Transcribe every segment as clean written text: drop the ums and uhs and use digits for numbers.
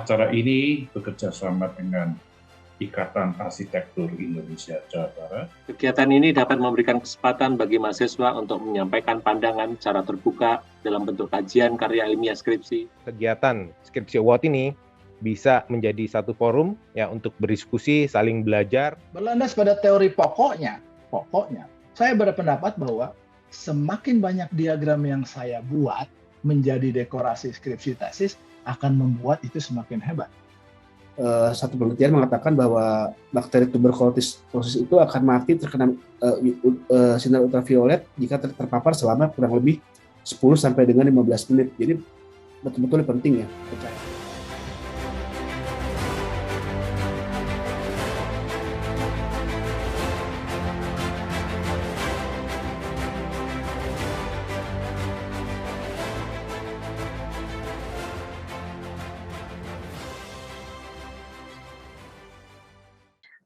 Acara ini bekerja sama dengan Ikatan Arsitektur Indonesia Jawa Barat. Kegiatan ini dapat memberikan kesempatan bagi mahasiswa untuk menyampaikan pandangan secara terbuka dalam bentuk kajian karya ilmiah skripsi. Kegiatan Skripsi Award ini bisa menjadi satu forum ya untuk berdiskusi, saling belajar. Berlandas pada teori pokoknya, saya berpendapat bahwa semakin banyak diagram yang saya buat menjadi dekorasi skripsi tesis akan membuat itu semakin hebat. Satu penelitian mengatakan bahwa bakteri tuberkulosis itu akan mati terkena sinar ultraviolet jika terpapar selama kurang lebih 10 sampai dengan 15 menit. Jadi betul-betul penting ya, percaya.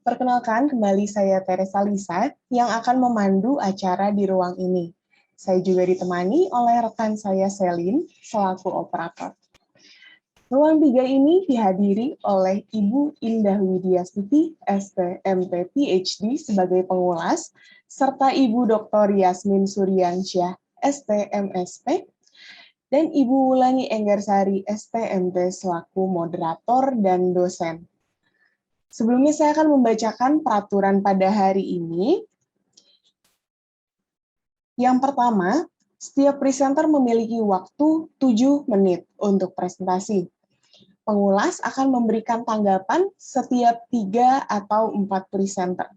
Perkenalkan, kembali saya Teresa Lisa yang akan memandu acara di ruang ini. Saya juga ditemani oleh rekan saya Selin selaku operator. Ruang 3 ini dihadiri oleh Ibu Indah Widiastuti, STMT PhD sebagai pengulas, serta Ibu Dr. Yasmin Suryansyah, STMSP, dan Ibu Wulani Enggarsari, STMT selaku moderator dan dosen. Sebelumnya saya akan membacakan peraturan pada hari ini. Yang pertama, setiap presenter memiliki waktu 7 menit untuk presentasi. Pengulas akan memberikan tanggapan setiap 3 atau 4 presenter.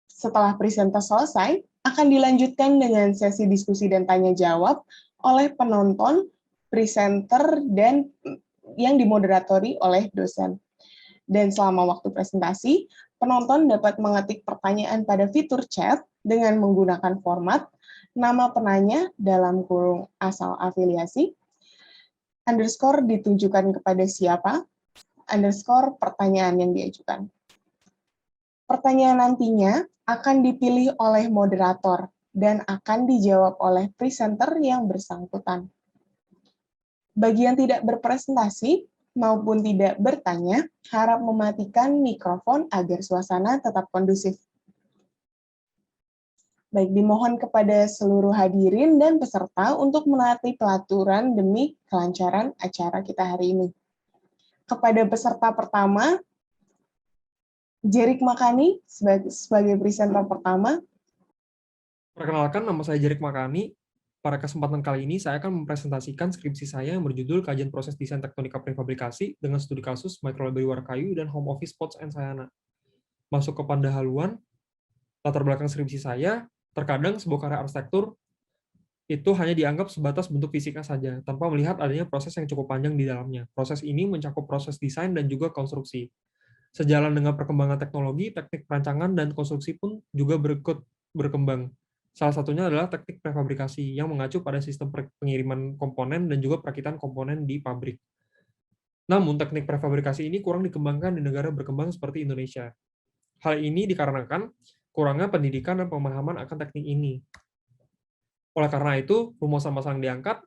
Setelah presenter selesai, akan dilanjutkan dengan sesi diskusi dan tanya jawab oleh penonton, presenter, dan yang dimoderatori oleh dosen. Dan selama waktu presentasi, penonton dapat mengetik pertanyaan pada fitur chat dengan menggunakan format nama penanya dalam kurung asal afiliasi, underscore ditujukan kepada siapa, underscore pertanyaan yang diajukan. Pertanyaan nantinya akan dipilih oleh moderator dan akan dijawab oleh presenter yang bersangkutan. Bagi yang tidak berpresentasi maupun tidak bertanya, harap mematikan mikrofon agar suasana tetap kondusif. Baik, dimohon kepada seluruh hadirin dan peserta untuk menaati pelaturan demi kelancaran acara kita hari ini. Kepada peserta pertama, Jerik Makani sebagai presenter pertama. Perkenalkan, nama saya Jerik Makani. Pada kesempatan kali ini, saya akan mempresentasikan skripsi saya yang berjudul Kajian Proses Desain Tektonika Prefabrikasi dengan studi kasus Microlibrary Warkayu dan Home Office Pots and Sayana. Masuk ke pendahuluan, latar belakang skripsi saya, terkadang sebuah karya arsitektur itu hanya dianggap sebatas bentuk fisika saja, tanpa melihat adanya proses yang cukup panjang di dalamnya. Proses ini mencakup proses desain dan juga konstruksi. Sejalan dengan perkembangan teknologi, teknik perancangan dan konstruksi pun juga berkembang. Salah satunya adalah teknik prefabrikasi yang mengacu pada sistem pengiriman komponen dan juga perakitan komponen di pabrik. Namun, teknik prefabrikasi ini kurang dikembangkan di negara berkembang seperti Indonesia. Hal ini dikarenakan kurangnya pendidikan dan pemahaman akan teknik ini. Oleh karena itu, rumusan masal yang diangkat,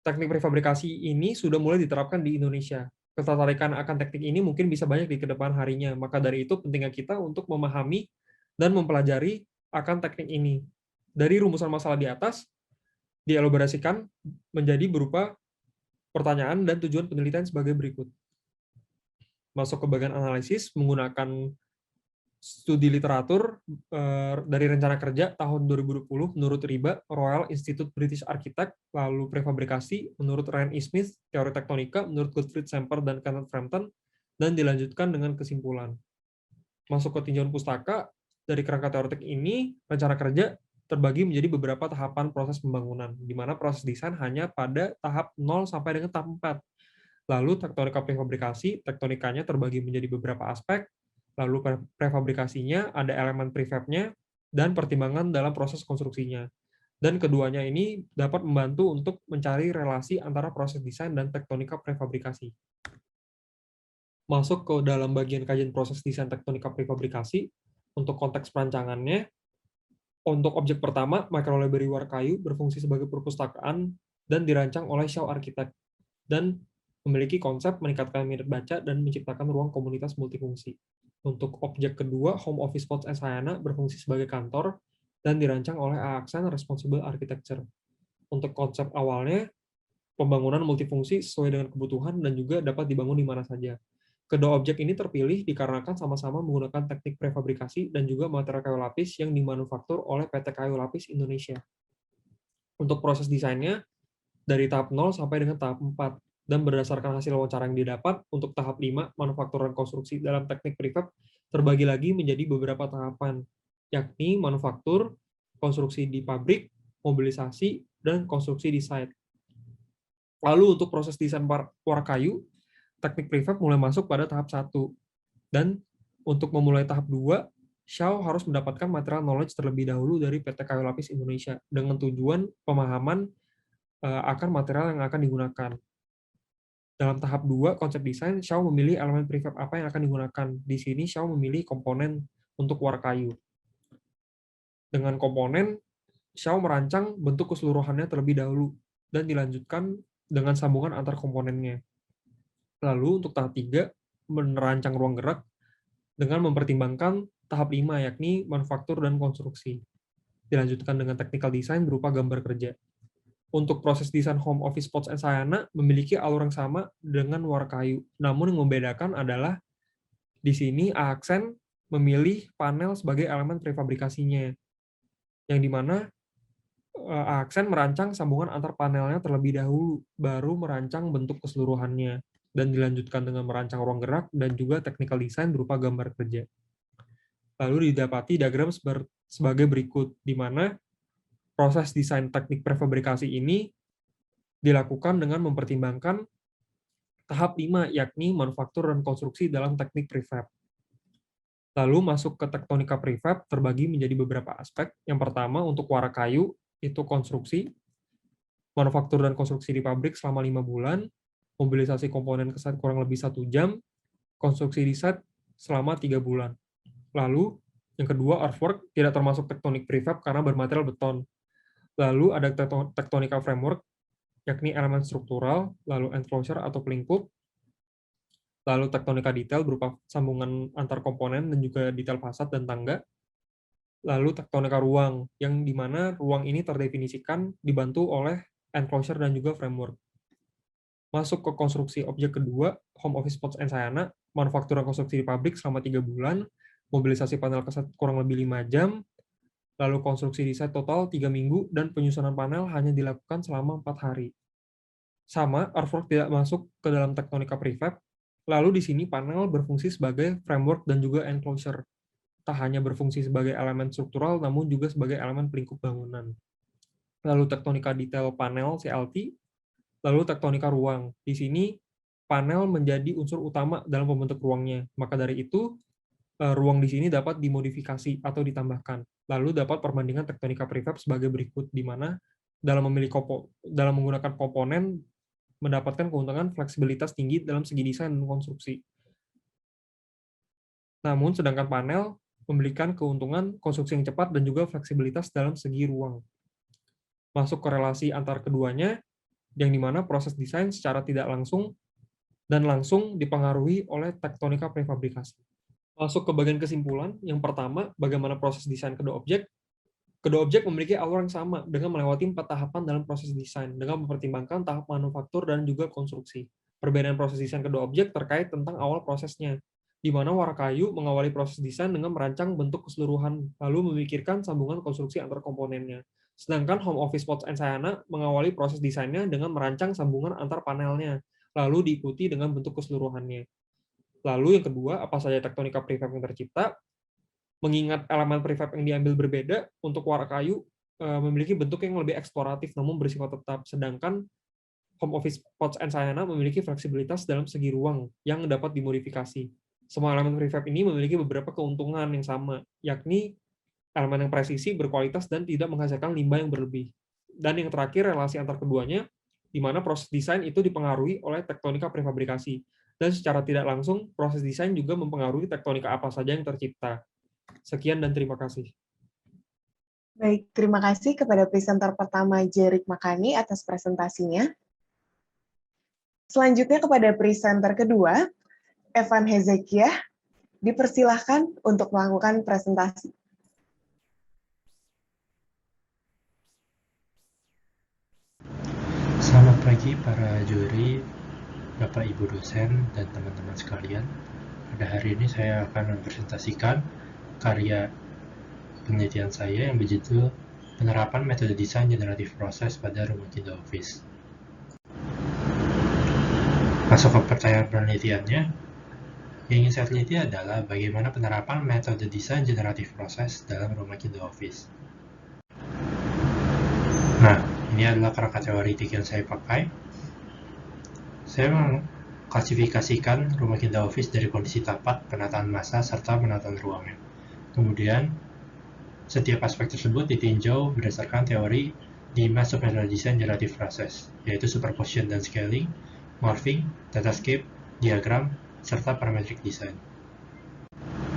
teknik prefabrikasi ini sudah mulai diterapkan di Indonesia. Ketertarikan akan teknik ini mungkin bisa banyak di kedepan harinya, maka dari itu pentingnya kita untuk memahami dan mempelajari akan teknik ini. Dari rumusan masalah di atas, dielaborasikan menjadi berupa pertanyaan dan tujuan penelitian sebagai berikut. Masuk ke bagian analisis menggunakan studi literatur dari rencana kerja tahun 2020 menurut RIBA, Royal Institute British Architect, lalu prefabrikasi menurut Ryan E. Smith, teori tektonika menurut Gottfried Semper dan Kenneth Frampton, dan dilanjutkan dengan kesimpulan. Masuk ke tinjauan pustaka, dari kerangka teoretik ini, rencana kerja terbagi menjadi beberapa tahapan proses pembangunan, di mana proses desain hanya pada tahap 0 sampai dengan tahap 4. Lalu tektonika prefabrikasi, tektonikanya terbagi menjadi beberapa aspek, lalu prefabrikasinya ada elemen prefabnya, dan pertimbangan dalam proses konstruksinya. Dan keduanya ini dapat membantu untuk mencari relasi antara proses desain dan tektonika prefabrikasi. Masuk ke dalam bagian kajian proses desain tektonika prefabrikasi. Untuk konteks perancangannya, untuk objek pertama, Microlibrary Warkayu berfungsi sebagai perpustakaan dan dirancang oleh Shaw Architect. Dan memiliki konsep meningkatkan minat baca dan menciptakan ruang komunitas multifungsi. Untuk objek kedua, Home Office Pods and Sayana berfungsi sebagai kantor dan dirancang oleh AXN Responsible Architecture. Untuk konsep awalnya, pembangunan multifungsi sesuai dengan kebutuhan dan juga dapat dibangun di mana saja. Kedua objek ini terpilih dikarenakan sama-sama menggunakan teknik prefabrikasi dan juga material kayu lapis yang dimanufaktur oleh PT Kayu Lapis Indonesia. Untuk proses desainnya, dari tahap 0 sampai dengan tahap 4, dan berdasarkan hasil wawancara yang didapat, untuk tahap 5, manufaktur dan konstruksi dalam teknik prefab terbagi lagi menjadi beberapa tahapan, yakni manufaktur, konstruksi di pabrik, mobilisasi, dan konstruksi di site. Lalu untuk proses desain warak kayu, teknik prefab mulai masuk pada tahap 1. Dan untuk memulai tahap 2, Xiao harus mendapatkan material knowledge terlebih dahulu dari PT Kayu Lapis Indonesia dengan tujuan pemahaman akan material yang akan digunakan. Dalam tahap 2, konsep desain, Xiao memilih elemen prefab apa yang akan digunakan. Di sini Xiao memilih komponen untuk warak kayu. Dengan komponen, Xiao merancang bentuk keseluruhannya terlebih dahulu dan dilanjutkan dengan sambungan antar komponennya. Lalu untuk tahap 3, merancang ruang gerak dengan mempertimbangkan tahap 5, yakni manufaktur dan konstruksi. Dilanjutkan dengan technical design berupa gambar kerja. Untuk proses desain Home Office Pods and Sayana memiliki alur yang sama dengan warak kayu. Namun yang membedakan adalah di sini AXN memilih panel sebagai elemen prefabrikasinya, yang dimana AXN merancang sambungan antar panelnya terlebih dahulu, baru merancang bentuk keseluruhannya, dan dilanjutkan dengan merancang ruang gerak dan juga technical design berupa gambar kerja. Lalu didapati diagram sebagai berikut, di mana proses desain teknik prefabrikasi ini dilakukan dengan mempertimbangkan tahap 5, yakni manufaktur dan konstruksi dalam teknik prefab. Lalu masuk ke tektonika prefab terbagi menjadi beberapa aspek. Yang pertama untuk warak kayu, itu konstruksi, manufaktur dan konstruksi di pabrik selama 5 bulan, mobilisasi komponen ke site kurang lebih 1 jam, konstruksi di site selama 3 bulan. Lalu, yang kedua, earthwork tidak termasuk tektonik prefab karena bermaterial beton. Lalu ada tektonika framework, yakni elemen struktural, lalu enclosure atau pelingkup, lalu tektonika detail berupa sambungan antar komponen dan juga detail fasad dan tangga, lalu tektonika ruang, yang dimana ruang ini terdefinisikan dibantu oleh enclosure dan juga framework. Masuk ke konstruksi objek kedua, Home Office Pods and Sayana, manufaktur dan konstruksi di pabrik selama 3 bulan, mobilisasi panel ke site kurang lebih 5 jam, lalu konstruksi di site total 3 minggu, dan penyusunan panel hanya dilakukan selama 4 hari. Sama, earthwork tidak masuk ke dalam tektonika prefab, lalu di sini panel berfungsi sebagai framework dan juga enclosure. Tak hanya berfungsi sebagai elemen struktural, namun juga sebagai elemen pelingkup bangunan. Lalu tektonika detail panel, CLT, lalu tektonika ruang. Di sini, panel menjadi unsur utama dalam pembentuk ruangnya. Maka dari itu, ruang di sini dapat dimodifikasi atau ditambahkan. Lalu dapat perbandingan tektonika prefab sebagai berikut, di mana dalam menggunakan komponen mendapatkan keuntungan fleksibilitas tinggi dalam segi desain dan konstruksi. Namun, sedangkan panel memberikan keuntungan konstruksi yang cepat dan juga fleksibilitas dalam segi ruang. Masuk ke relasi antar keduanya, yang dimana proses desain secara tidak langsung dan langsung dipengaruhi oleh tektonika prefabrikasi. Masuk ke bagian kesimpulan, yang pertama, bagaimana proses desain kedua objek. Kedua objek memiliki alur yang sama dengan melewati 4 tahapan dalam proses desain, dengan mempertimbangkan tahap manufaktur dan juga konstruksi. Perbedaan proses desain kedua objek terkait tentang awal prosesnya, di mana warak kayu mengawali proses desain dengan merancang bentuk keseluruhan, lalu memikirkan sambungan konstruksi antar komponennya. Sedangkan Home Office Pods and Sayana mengawali proses desainnya dengan merancang sambungan antar panelnya, lalu diikuti dengan bentuk keseluruhannya. Lalu yang kedua, apa saja tektonika prefab yang tercipta? Mengingat elemen prefab yang diambil berbeda, untuk warak kayu memiliki bentuk yang lebih eksploratif namun bersifat tetap, sedangkan Home Office Pods and Sayana memiliki fleksibilitas dalam segi ruang yang dapat dimodifikasi. Semua elemen prefab ini memiliki beberapa keuntungan yang sama, yakni elemen yang presisi, berkualitas, dan tidak menghasilkan limbah yang berlebih. Dan yang terakhir, relasi antar keduanya, di mana proses desain itu dipengaruhi oleh tektonika prefabrikasi. Dan secara tidak langsung, proses desain juga mempengaruhi tektonika apa saja yang tercipta. Sekian dan terima kasih. Baik, terima kasih kepada presenter pertama Jerik Makani atas presentasinya. Selanjutnya kepada presenter kedua, Evan Hezekiah, dipersilahkan untuk melakukan presentasi. Selamat pagi para juri, Bapak Ibu dosen, dan teman-teman sekalian. Pada hari ini saya akan mempresentasikan karya penelitian saya yang berjudul Penerapan Metode Desain Generatif Proses pada Rumah Kinda Office. Masuk ke pertanyaan penelitiannya, yang ingin saya teliti adalah bagaimana penerapan metode desain generatif proses dalam Rumah Kinda Office. Nah, ini adalah kerangka teoritik yang saya pakai. Saya mengklasifikasikan Rumah Kinda Office dari kondisi tapak, penataan massa, serta penataan ruangan. Kemudian, setiap aspek tersebut ditinjau berdasarkan teori 5 submetode desain generatif proses, yaitu superposition dan scaling, morphing, datascape, diagram, serta parametric design.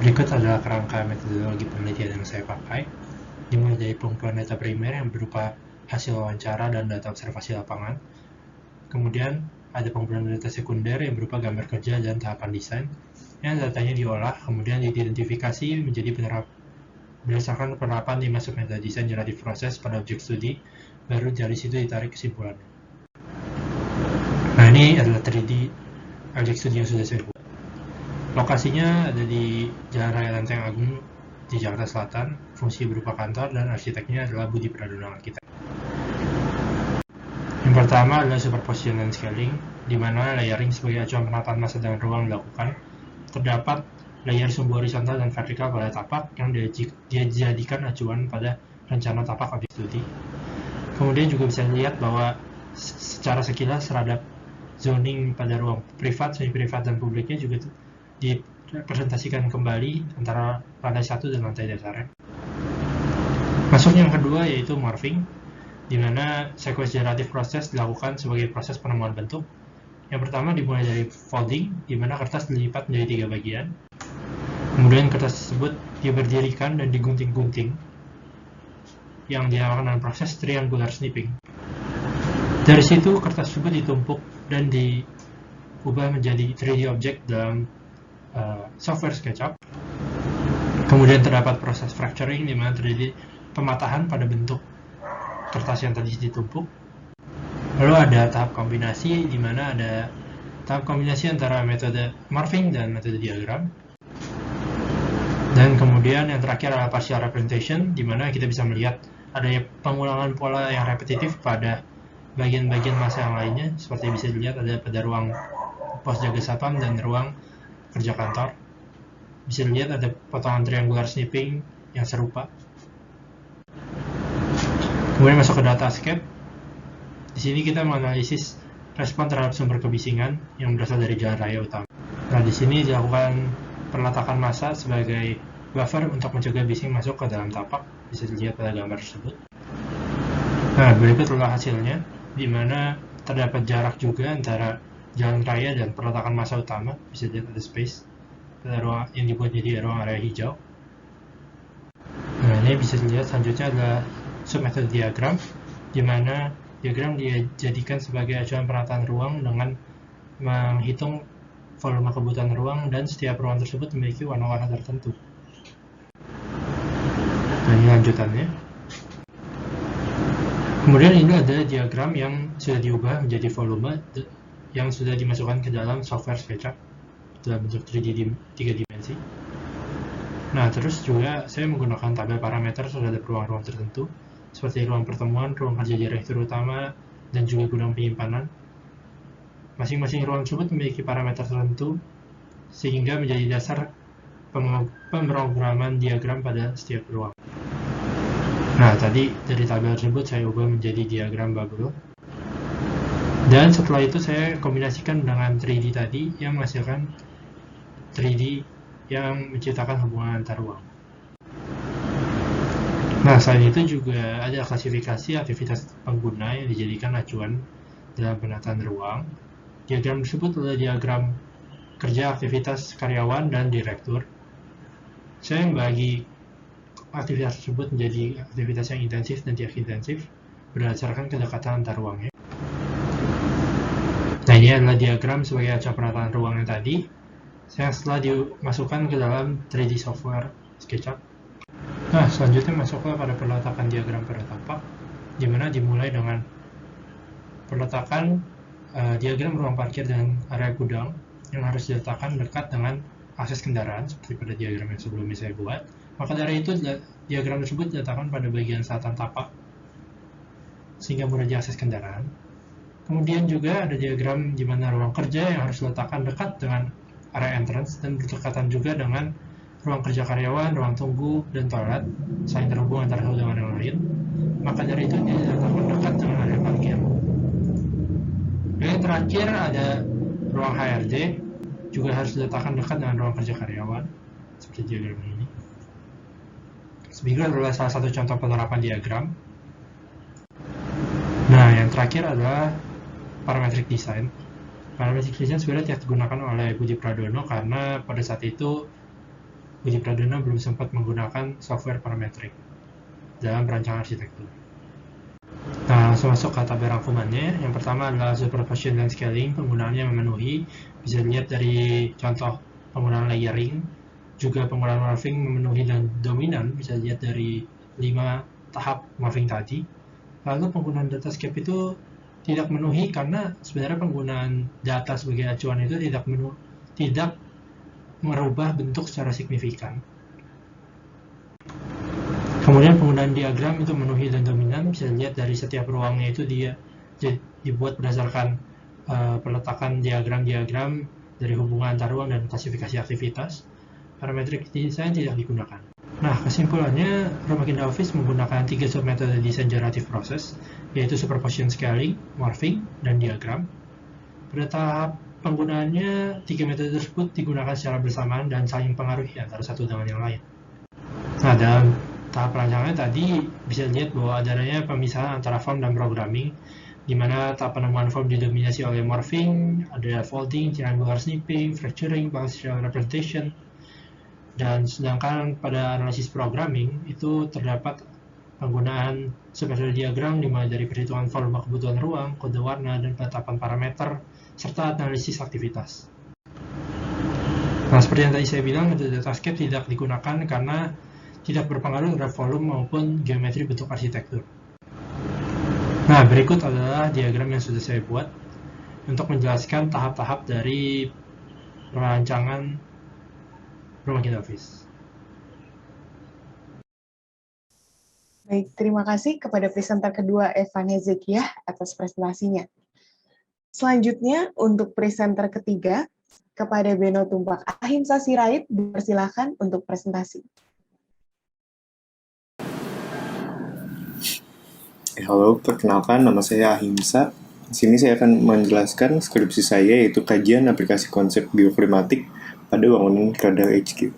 Berikut adalah kerangka metodologi penelitian yang saya pakai, dimulai dari pengumpulan data primer yang berupa hasil wawancara dan data observasi lapangan. Kemudian ada pengumpulan data sekunder yang berupa gambar kerja dan tahapan desain, yang datanya diolah, kemudian diidentifikasi menjadi berdasarkan penerapan 5 submetode desain generatif proses pada objek studi, baru dari situ ditarik kesimpulannya. Nah, ini adalah 3D objek studi yang sudah saya buat. Lokasinya ada di Jalan Raya Lenteng Agung di Jakarta Selatan, fungsi berupa kantor, dan arsiteknya adalah Budi Pradana Arsitek. Yang pertama adalah superposition dan scaling, di mana layering sebagai acuan penataan massa dan ruang dilakukan. Terdapat layer sumbu horizontal dan vertikal pada tapak yang dijadikan acuan pada rencana tapak objek studi. Kemudian juga bisa dilihat bahwa secara sekilas terhadap zoning pada ruang privat, semi-privat, dan publiknya juga dipresentasikan kembali antara lantai 1 dan lantai dasarnya. Masuk yang kedua yaitu morphing, di mana sequence generatif proses dilakukan sebagai proses penemuan bentuk. Yang pertama dimulai dari folding, di mana kertas dilipat menjadi 3 bagian. Kemudian kertas tersebut diberdirikan dan digunting-gunting, yang dinamakan dengan proses triangular snipping. Dari situ kertas tersebut ditumpuk dan diubah menjadi 3D object dalam software SketchUp. Kemudian terdapat proses fracturing, di mana terjadi pematahan pada bentuk kertas yang tadi ditumpuk. Lalu ada tahap kombinasi, di mana ada tahap kombinasi antara metode morphing dan metode diagram. Dan kemudian yang terakhir adalah partial representation, di mana kita bisa melihat adanya pengulangan pola yang repetitif pada bagian-bagian massa yang lainnya, seperti bisa dilihat ada pada ruang pos jaga satpam dan ruang kerja kantor. Bisa dilihat ada potongan triangular snipping yang serupa. Kemudian masuk ke datascape. Di sini kita menganalisis respon terhadap sumber kebisingan yang berasal dari jalan raya utama. Nah, di sini dilakukan perletakan massa sebagai buffer untuk mencegah bising masuk ke dalam tapak. Bisa dilihat pada gambar tersebut. Nah, berikut adalah hasilnya, di mana terdapat jarak juga antara jalan raya dan perletakan massa utama. Bisa dilihat ada space pada ruang yang dibuat jadi ruang area hijau. Nah, ini bisa dilihat selanjutnya adalah submetode diagram, di mana diagram dijadikan sebagai acuan penataan ruang dengan menghitung volume kebutuhan ruang dan setiap ruang tersebut memiliki warna-warna tertentu. Nah, ini lanjutannya. Kemudian ini ada diagram yang sudah diubah menjadi volume yang sudah dimasukkan ke dalam software SketchUp dalam bentuk 3 dimensi. Nah, terus juga saya menggunakan tabel parameter terhadap ruang-ruang tertentu, seperti ruang pertemuan, ruang kerja direktur utama, dan juga gudang penyimpanan. Masing-masing ruang tersebut memiliki parameter tertentu, sehingga menjadi dasar pemrograman diagram pada setiap ruang. Nah, tadi dari tabel tersebut saya ubah menjadi diagram bubble. Dan setelah itu saya kombinasikan dengan 3D tadi yang menghasilkan 3D yang menciptakan hubungan antar ruang. Nah, selain itu juga ada klasifikasi aktivitas pengguna yang dijadikan acuan dalam penataan ruang. Diagram tersebut adalah diagram kerja aktivitas karyawan dan direktur. Saya membagi aktivitas tersebut menjadi aktivitas yang intensif dan tidak intensif berdasarkan kedekatan antar ruangnya. Nah, ini adalah diagram sebagai acuan penataan ruang yang tadi, yang setelah dimasukkan ke dalam 3D software SketchUp. Nah, selanjutnya masuklah pada peletakan diagram pada tapak, di mana dimulai dengan peletakan diagram ruang parkir dan area gudang yang harus diletakkan dekat dengan akses kendaraan, seperti pada diagram yang sebelumnya saya buat. Maka dari itu, diagram tersebut diletakkan pada bagian selatan tapak, sehingga mudah diakses kendaraan. Kemudian juga ada diagram di mana ruang kerja yang harus diletakkan dekat dengan area entrance dan berdekatan juga dengan ruang kerja karyawan, ruang tunggu, dan toilet, saling terhubung antara satu dengan yang lain. Maka dari itu dia diletakkan dekat dengan area parkir. Dan yang terakhir ada ruang HRD, juga harus diletakkan dekat dengan ruang kerja karyawan, seperti diagram ini. Sebagai adalah salah satu contoh penerapan diagram. Nah, yang terakhir adalah parametric design. Parametric design sebenarnya tidak digunakan oleh Budi Pradono karena pada saat itu Budi Pradono belum sempat menggunakan software parametrik dalam perancangan arsitektur. Nah, langsung masuk ke tabel rangkumannya. Yang pertama adalah superposition dan scaling. Penggunaannya memenuhi, bisa dilihat dari contoh penggunaan layering, juga penggunaan morphing memenuhi dan dominan, bisa dilihat dari 5 tahap morphing tadi. Lalu penggunaan datascape itu tidak memenuhi karena sebenarnya penggunaan data sebagai acuan itu tidak merubah bentuk secara signifikan. Kemudian penggunaan diagram itu memenuhi dan dominan, bisa dilihat dari setiap ruangnya itu dia dibuat berdasarkan peletakan diagram-diagram dari hubungan antar ruang dan klasifikasi aktivitas. Parametric design tidak digunakan. Nah, kesimpulannya, Rumah Kinda Office menggunakan 3 submetode desain generative process, yaitu superposition, scaling, morphing, dan diagram. Pada tahap penggunaannya, 3 metode tersebut digunakan secara bersamaan dan saling pengaruhi antara satu dengan yang lain. Nah, dalam tahap perancangannya tadi bisa dilihat bahwa adanya pemisahan antara form dan programming, di mana tahap penemuan form didominasi oleh morphing, ada folding, triangular snipping, fracturing, partial representation, dan sedangkan pada analisis programming itu terdapat penggunaan submetode diagram dimulai dari perhitungan volume kebutuhan ruang, kode warna, dan penetapan parameter, serta analisis aktivitas. Nah, seperti yang tadi saya bilang, metode datascape tidak digunakan karena tidak berpengaruh terhadap volume maupun geometri bentuk arsitektur. Nah, berikut adalah diagram yang sudah saya buat untuk menjelaskan tahap-tahap dari perancangan Rumah Kinda Office. Baik, terima kasih kepada presenter kedua Evan Hezekiah atas presentasinya. Selanjutnya, untuk presenter ketiga, kepada Beno Tumpak Ahimsa Sirait, dipersilakan untuk presentasi. Halo, perkenalkan nama saya Ahimsa. Di sini saya akan menjelaskan skripsi saya, yaitu kajian aplikasi konsep bioklimatik pada bangunan radar HQ.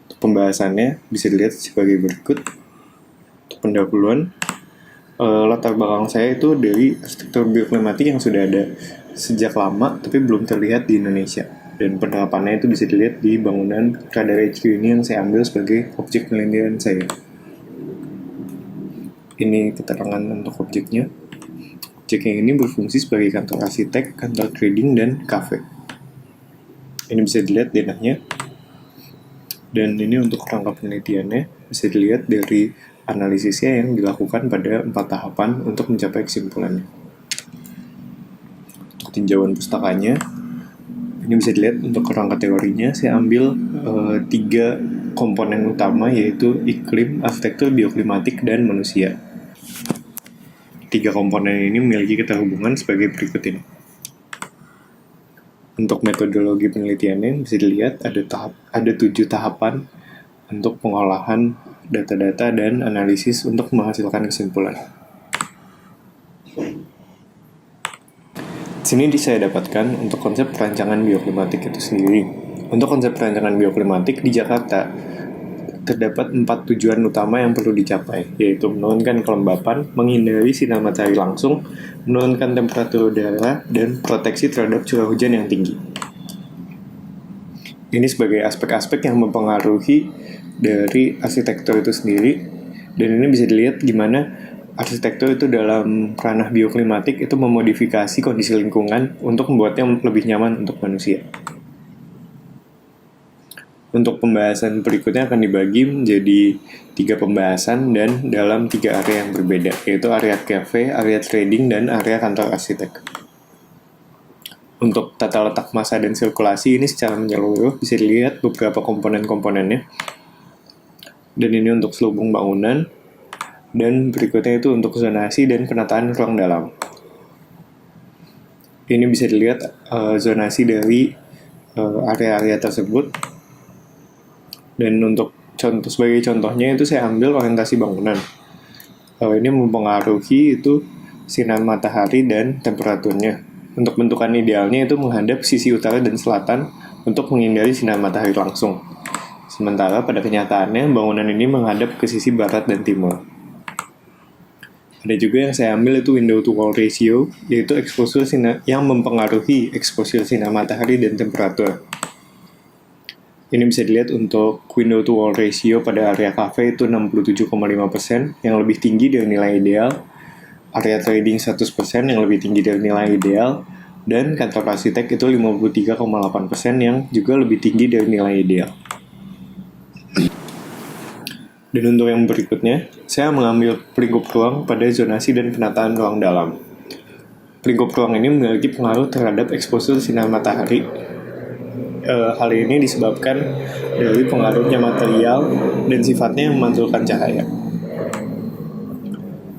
Untuk pembahasannya bisa dilihat sebagai berikut. Untuk pendahuluan, latar belakang saya itu dari arsitektur bioklimatik yang sudah ada sejak lama tapi belum terlihat di Indonesia. Dan penerapannya itu bisa dilihat di bangunan radar HQ ini yang saya ambil sebagai objek penelitian saya. Ini keterangan untuk objeknya. Objek yang ini berfungsi sebagai kantor arsitek, kantor trading, dan kafe. Ini bisa dilihat denahnya. Dan ini untuk rangka penelitiannya bisa dilihat dari analisisnya yang dilakukan pada 4 tahapan untuk mencapai kesimpulannya. Untuk tinjauan pustakanya, ini bisa dilihat untuk rangka teorinya saya ambil 3 komponen utama, yaitu iklim, arsitektur, bioklimatik, dan manusia. 3 komponen ini memiliki keterhubungan sebagai berikut ini. Untuk metodologi penelitiannya bisa dilihat ada 7 tahapan untuk pengolahan data-data dan analisis untuk menghasilkan kesimpulan. Di sini saya dapatkan untuk konsep perancangan bioklimatik itu sendiri. Untuk konsep perancangan bioklimatik di Jakarta terdapat 4 tujuan utama yang perlu dicapai, yaitu menurunkan kelembapan, menghindari sinar matahari langsung, menurunkan temperatur udara, dan proteksi terhadap curah hujan yang tinggi. Ini sebagai aspek-aspek yang mempengaruhi dari arsitektur itu sendiri, dan ini bisa dilihat gimana arsitektur itu dalam ranah bioklimatik itu memodifikasi kondisi lingkungan untuk membuatnya lebih nyaman untuk manusia. Untuk pembahasan berikutnya akan dibagi menjadi 3 pembahasan dan dalam 3 area yang berbeda, yaitu area cafe, area trading, dan area kantor arsitek. Untuk tata letak massa dan sirkulasi ini secara menyeluruh bisa dilihat beberapa komponen-komponennya. Dan ini untuk selubung bangunan, dan berikutnya itu untuk zonasi dan penataan ruang dalam. Ini bisa dilihat zonasi dari area-area tersebut. Dan untuk sebagai contohnya itu saya ambil orientasi bangunan. Ini mempengaruhi itu sinar matahari dan temperaturnya. Untuk bentukan idealnya itu menghadap sisi utara dan selatan untuk menghindari sinar matahari langsung. Sementara pada kenyataannya bangunan ini menghadap ke sisi barat dan timur. Ada juga yang saya ambil itu window to wall ratio, yaitu exposure sinar yang mempengaruhi exposure sinar matahari dan temperatur. Ini bisa dilihat untuk window to wall ratio pada area cafe itu 67,5%, yang lebih tinggi dari nilai ideal. Area trading 100% yang lebih tinggi dari nilai ideal. Dan kantor arsitek itu 53,8% yang juga lebih tinggi dari nilai ideal. Dan untuk yang berikutnya, saya mengambil pelingkup ruang pada zonasi dan penataan ruang dalam. Pelingkup ruang ini memiliki pengaruh terhadap exposure sinar matahari. Hal ini disebabkan dari pengaruhnya material dan sifatnya yang memantulkan cahaya.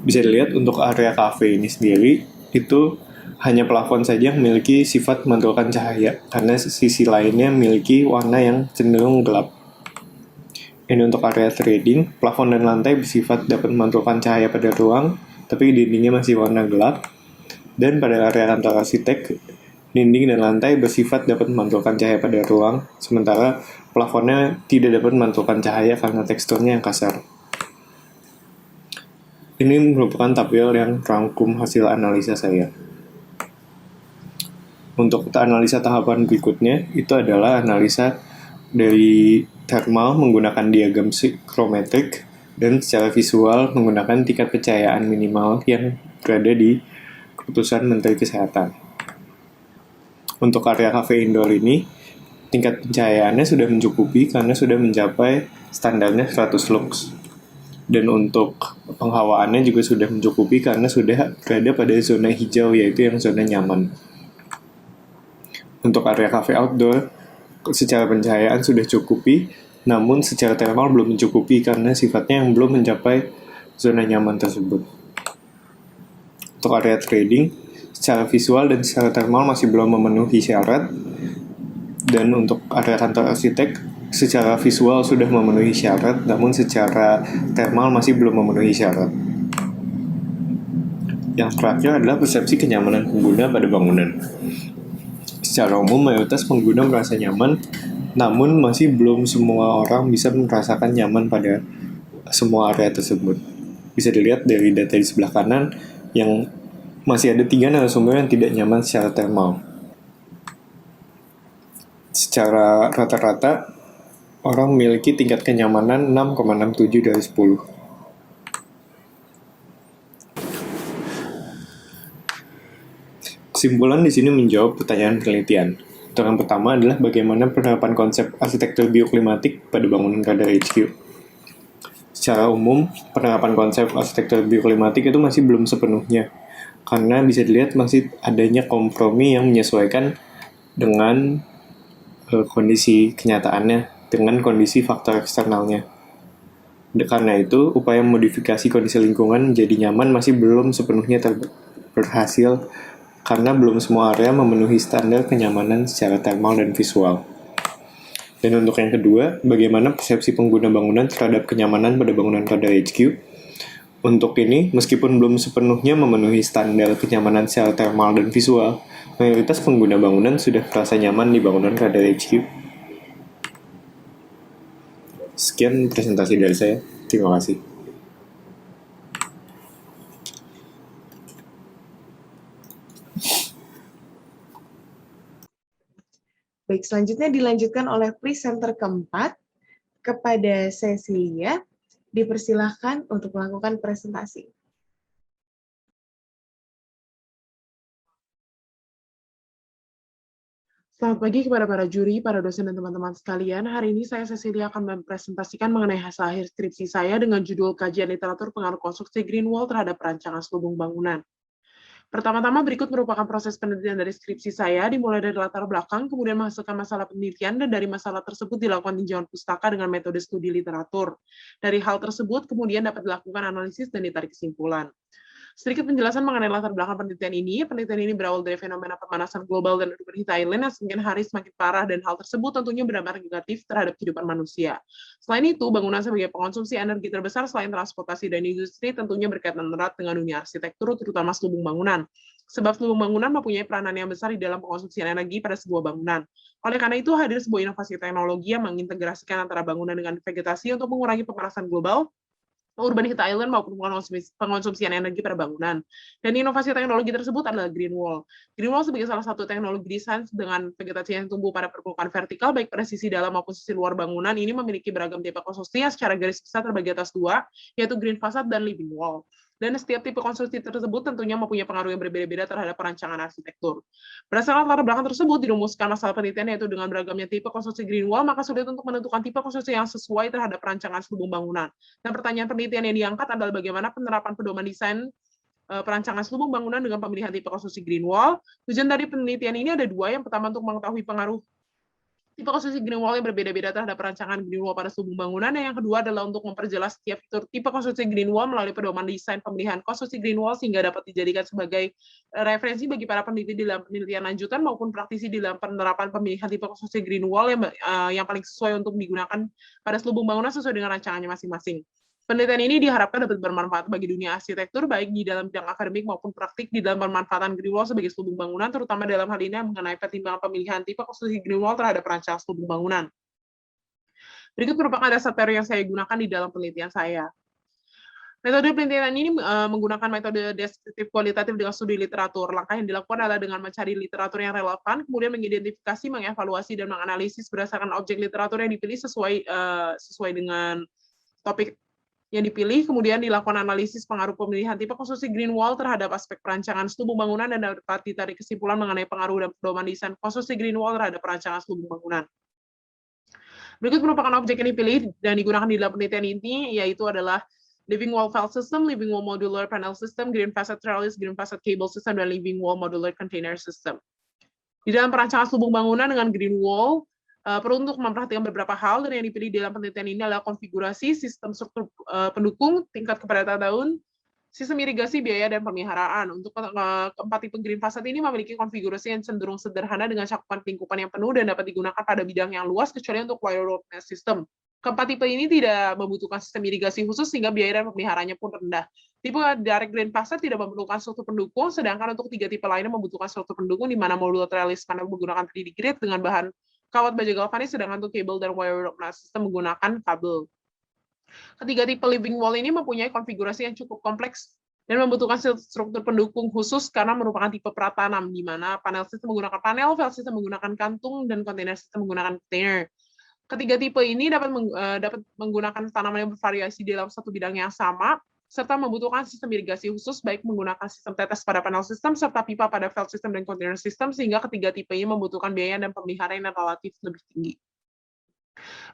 Bisa dilihat untuk area cafe ini sendiri, itu hanya plafon saja yang memiliki sifat memantulkan cahaya, karena sisi lainnya memiliki warna yang cenderung gelap. Ini untuk area trading, plafon dan lantai bersifat dapat memantulkan cahaya pada ruang, tapi dindingnya masih warna gelap. Dan pada area kantor arsitek, dinding dan lantai bersifat dapat memantulkan cahaya pada ruang, sementara plafonnya tidak dapat memantulkan cahaya karena teksturnya yang kasar. Ini merupakan tabel yang rangkum hasil analisa saya. Untuk analisa tahapan berikutnya, itu adalah analisa dari thermal menggunakan diagram psikometrik dan secara visual menggunakan tingkat kepercayaan minimal yang berada di keputusan Menteri Kesehatan. Untuk area cafe indoor ini, tingkat pencahayaannya sudah mencukupi karena sudah mencapai standarnya 100 lux. Dan untuk penghawaannya juga sudah mencukupi karena sudah berada pada zona hijau, yaitu yang zona nyaman. Untuk area cafe outdoor, secara pencahayaan sudah cukupi, namun secara thermal belum mencukupi karena sifatnya yang belum mencapai zona nyaman tersebut. Untuk area trading, secara visual dan secara thermal masih belum memenuhi syarat. Dan untuk area kantor arsitek, secara visual sudah memenuhi syarat, namun secara thermal masih belum memenuhi syarat. Yang terakhir adalah persepsi kenyamanan pengguna pada bangunan. Secara umum, mayoritas pengguna merasa nyaman, namun masih belum semua orang bisa merasakan nyaman pada semua area tersebut. Bisa dilihat dari data di sebelah kanan, yang masih ada 3 narasumber yang tidak nyaman secara thermal. Secara rata-rata, orang memiliki tingkat kenyamanan 6,67 dari 10. Kesimpulan di sini menjawab pertanyaan penelitian. Yang pertama adalah bagaimana penerapan konsep arsitektur bioklimatik pada bangunan radar HQ. Secara umum, penerapan konsep arsitektur bioklimatik itu masih belum sepenuhnya, karena bisa dilihat masih adanya kompromi yang menyesuaikan dengan kondisi kenyataannya, dengan kondisi faktor eksternalnya. Karena itu, upaya modifikasi kondisi lingkungan menjadi nyaman masih belum sepenuhnya berhasil, karena belum semua area memenuhi standar kenyamanan secara thermal dan visual. Dan untuk yang kedua, bagaimana persepsi pengguna bangunan terhadap kenyamanan pada bangunan radar HQ? Untuk ini, meskipun belum sepenuhnya memenuhi standar kenyamanan secara thermal dan visual, mayoritas pengguna bangunan sudah merasa nyaman di bangunan radar HQ. Sekian presentasi dari saya. Terima kasih. Baik, selanjutnya dilanjutkan oleh presenter keempat kepada Cecilia. Dipersilahkan untuk melakukan presentasi. Selamat pagi kepada para juri, para dosen, dan teman-teman sekalian. Hari ini saya Cecilia akan mempresentasikan mengenai hasil akhir skripsi saya dengan judul Kajian Literatur Pengaruh Konstruksi Green Wall terhadap Perancangan Selubung Bangunan. Pertama-tama berikut merupakan proses penelitian dari skripsi saya, dimulai dari latar belakang, kemudian menghasilkan masalah penelitian, dan dari masalah tersebut dilakukan tinjauan pustaka dengan metode studi literatur. Dari hal tersebut, kemudian dapat dilakukan analisis dan ditarik kesimpulan. Sedikit penjelasan mengenai latar belakang penelitian ini. Penelitian ini berawal dari fenomena pemanasan global dan urban heat island yang semakin hari semakin parah, dan hal tersebut tentunya berdampak negatif terhadap kehidupan manusia. Selain itu, bangunan sebagai pengonsumsi energi terbesar selain transportasi dan industri tentunya berkaitan erat dengan dunia arsitektur, terutama selubung bangunan. Sebab selubung bangunan mempunyai peranan yang besar di dalam pengonsumsi energi pada sebuah bangunan. Oleh karena itu, hadir sebuah inovasi teknologi yang mengintegrasikan antara bangunan dengan vegetasi untuk mengurangi pemanasan global, urban heat island maupun pengonsumsian energi pada bangunan. Dan inovasi teknologi tersebut adalah Green Wall. Green Wall sebagai salah satu teknologi desain dengan vegetasi yang tumbuh pada permukaan vertikal, baik pada sisi dalam maupun sisi luar bangunan, ini memiliki beragam tipe konstruksi yang secara garis besar terbagi atas dua, yaitu Green Facade dan Living Wall. Dan setiap tipe konstruksi tersebut tentunya mempunyai pengaruh yang berbeda-beda terhadap perancangan arsitektur. Berdasarkan latar belakang tersebut, dirumuskan masalah penelitian yaitu dengan beragamnya tipe konstruksi Green Wall, maka sulit untuk menentukan tipe konstruksi yang sesuai terhadap perancangan selubung bangunan. Dan pertanyaan penelitian yang diangkat adalah bagaimana penerapan pedoman desain perancangan selubung bangunan dengan pemilihan tipe konstruksi Green Wall. Tujuan dari penelitian ini ada dua. Yang pertama untuk mengetahui pengaruh tipe konstruksi Green Wall yang berbeda-beda terhadap perancangan Green Wall pada selubung bangunan, dan yang kedua adalah untuk memperjelas setiap fitur tipe konstruksi Green Wall melalui pedoman desain pemilihan konstruksi Green Wall sehingga dapat dijadikan sebagai referensi bagi para peneliti dalam penelitian lanjutan maupun praktisi dalam penerapan pemilihan tipe konstruksi Green Wall yang paling sesuai untuk digunakan pada selubung bangunan sesuai dengan rancangannya masing-masing. Penelitian ini diharapkan dapat bermanfaat bagi dunia arsitektur, baik di dalam bidang akademik maupun praktik di dalam pemanfaatan Green Wall sebagai selubung bangunan, terutama dalam hal ini mengenai pertimbangan pemilihan tipe konstruksi Green Wall terhadap perancangan selubung bangunan. Berikut merupakan dasar teori yang saya gunakan di dalam penelitian saya. Metode penelitian ini menggunakan metode deskriptif kualitatif dengan studi literatur. Langkah yang dilakukan adalah dengan mencari literatur yang relevan, kemudian mengidentifikasi, mengevaluasi, dan menganalisis berdasarkan objek literatur yang dipilih sesuai dengan topik yang dipilih, kemudian dilakukan analisis pengaruh pemilihan tipe konstruksi Green Wall terhadap aspek perancangan selubung bangunan dan dapat ditarik kesimpulan mengenai pengaruh dan pedoman desain konstruksi Green Wall terhadap perancangan selubung bangunan. Berikut merupakan objek yang dipilih dan digunakan di dalam penelitian ini, yaitu adalah Living Wall File System, Living Wall Modular Panel System, Green Facade Trellis, Green Facade Cable System, dan Living Wall Modular Container System. Di dalam perancangan selubung bangunan dengan Green Wall, perlu untuk memperhatikan beberapa hal, dan yang dipilih dalam penelitian ini adalah konfigurasi, sistem struktur pendukung, tingkat kepadatan daun, sistem irigasi, biaya, dan pemeliharaan. Untuk keempat tipe Green Facade ini memiliki konfigurasi yang cenderung sederhana dengan cakupan lingkupan yang penuh dan dapat digunakan pada bidang yang luas, kecuali untuk wire rope nest system. Keempat tipe ini tidak membutuhkan sistem irigasi khusus, sehingga biaya dan pemeliharaannya pun rendah. Tipe direct Green Facade tidak memerlukan struktur pendukung, sedangkan untuk tiga tipe lainnya membutuhkan struktur pendukung, di mana modular trellis panel menggunakan 3D grid dengan bahan kawat baja galvanis, sedangkan untuk kabel dan wire rope nest system menggunakan kabel. Ketiga tipe living wall ini mempunyai konfigurasi yang cukup kompleks dan membutuhkan struktur pendukung khusus karena merupakan tipe pratanam, di mana panel sistem menggunakan panel, file sistem menggunakan kantung, dan kontainer sistem menggunakan kontainer. Ketiga tipe ini dapat menggunakan tanaman yang bervariasi dalam satu bidang yang sama, serta membutuhkan sistem irigasi khusus, baik menggunakan sistem tetes pada panel sistem, serta pipa pada file system dan container system, sehingga ketiga tipe ini membutuhkan biaya dan pemeliharaan yang relatif lebih tinggi.